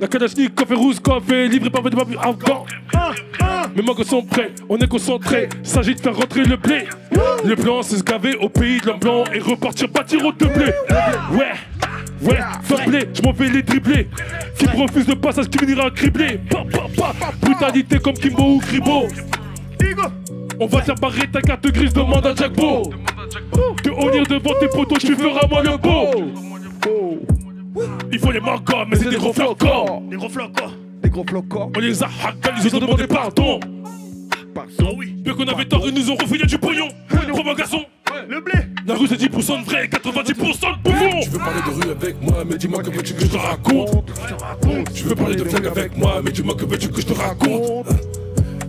La Kalachnikov est rouge, coiffée, livrée par des babus afghans. Mes manques sont prêts, on est concentrés. S'agit de faire rentrer le blé. Le blanc c'est se gaver au pays de l'homme blanc et repartir bâtir au de blé. Ouais, fair play, je m'en vais les dribbler. Qui refuse le passage qui finira criblé. Brutalité comme Kimbo ou Gribo. On va faire barrer ta carte grise, demande à Jackbo. De honnir devant tes potos, tu feras moi le beau. Il faut les manquants, mais c'est des gros flocons. Des gros flocons. Des gros flocons. On les a hackés, ils ont demandé pardon. Pardon. Bien qu'on avait tort, ils nous ont refilé du pognon. Prends garçon. Le blé. La rue c'est 10% de vrai, 90% de bouffon. Tu veux parler de rue avec moi, mais dis-moi que veux-tu que je te raconte. Tu veux parler de flingue avec moi, mais dis-moi que veux-tu que je te raconte.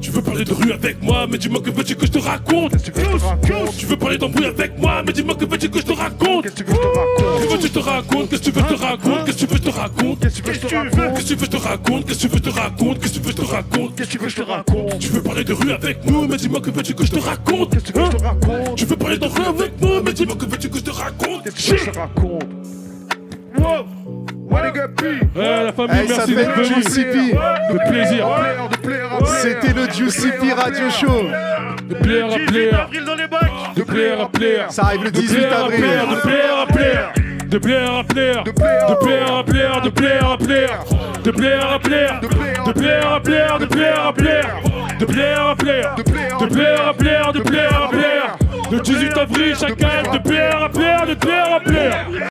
Tu veux parler de rue avec moi, mais dis-moi que veux-tu que je te raconte. Qu'est-ce que je te raconte? Tu veux parler d'embrouille avec moi, mais dis-moi que veux-tu que je te raconte. Qu'est-ce que je te raconte? Que veux-tu que je te raconte? Qu'est-ce que tu veux que je te raconte? Qu'est-ce que tu veux que je te raconte? Qu'est-ce que je te raconte? Qu'est-ce que tu veux que je te raconte? Qu'est-ce que tu veux que je te raconte? Qu'est-ce que tu veux que je te raconte? Qu'est-ce que je te raconte? Tu veux parler de rue avec nous, mais dis-moi que veux-tu que je te raconte. Qu'est-ce que je te raconte? Tu veux parler de rue avec moi, mais dis-moi que veux-tu que je te raconte. Qu'est-ce que je te raconte? La famille, Hey, ça merci s'appelle d'être Juicy venu. P. Le plaisir. C'était le Juicy P Radio Show. De player à player. Avril dans les bacs. De player à player. Ça arrive le 18 avril. De player à player. De player à player. De player à player. De player à player. De player à player. De player à player. De player à player. De player à player. De player à player. De player à player. Le 18 avril, chacun de player à player. De player à player.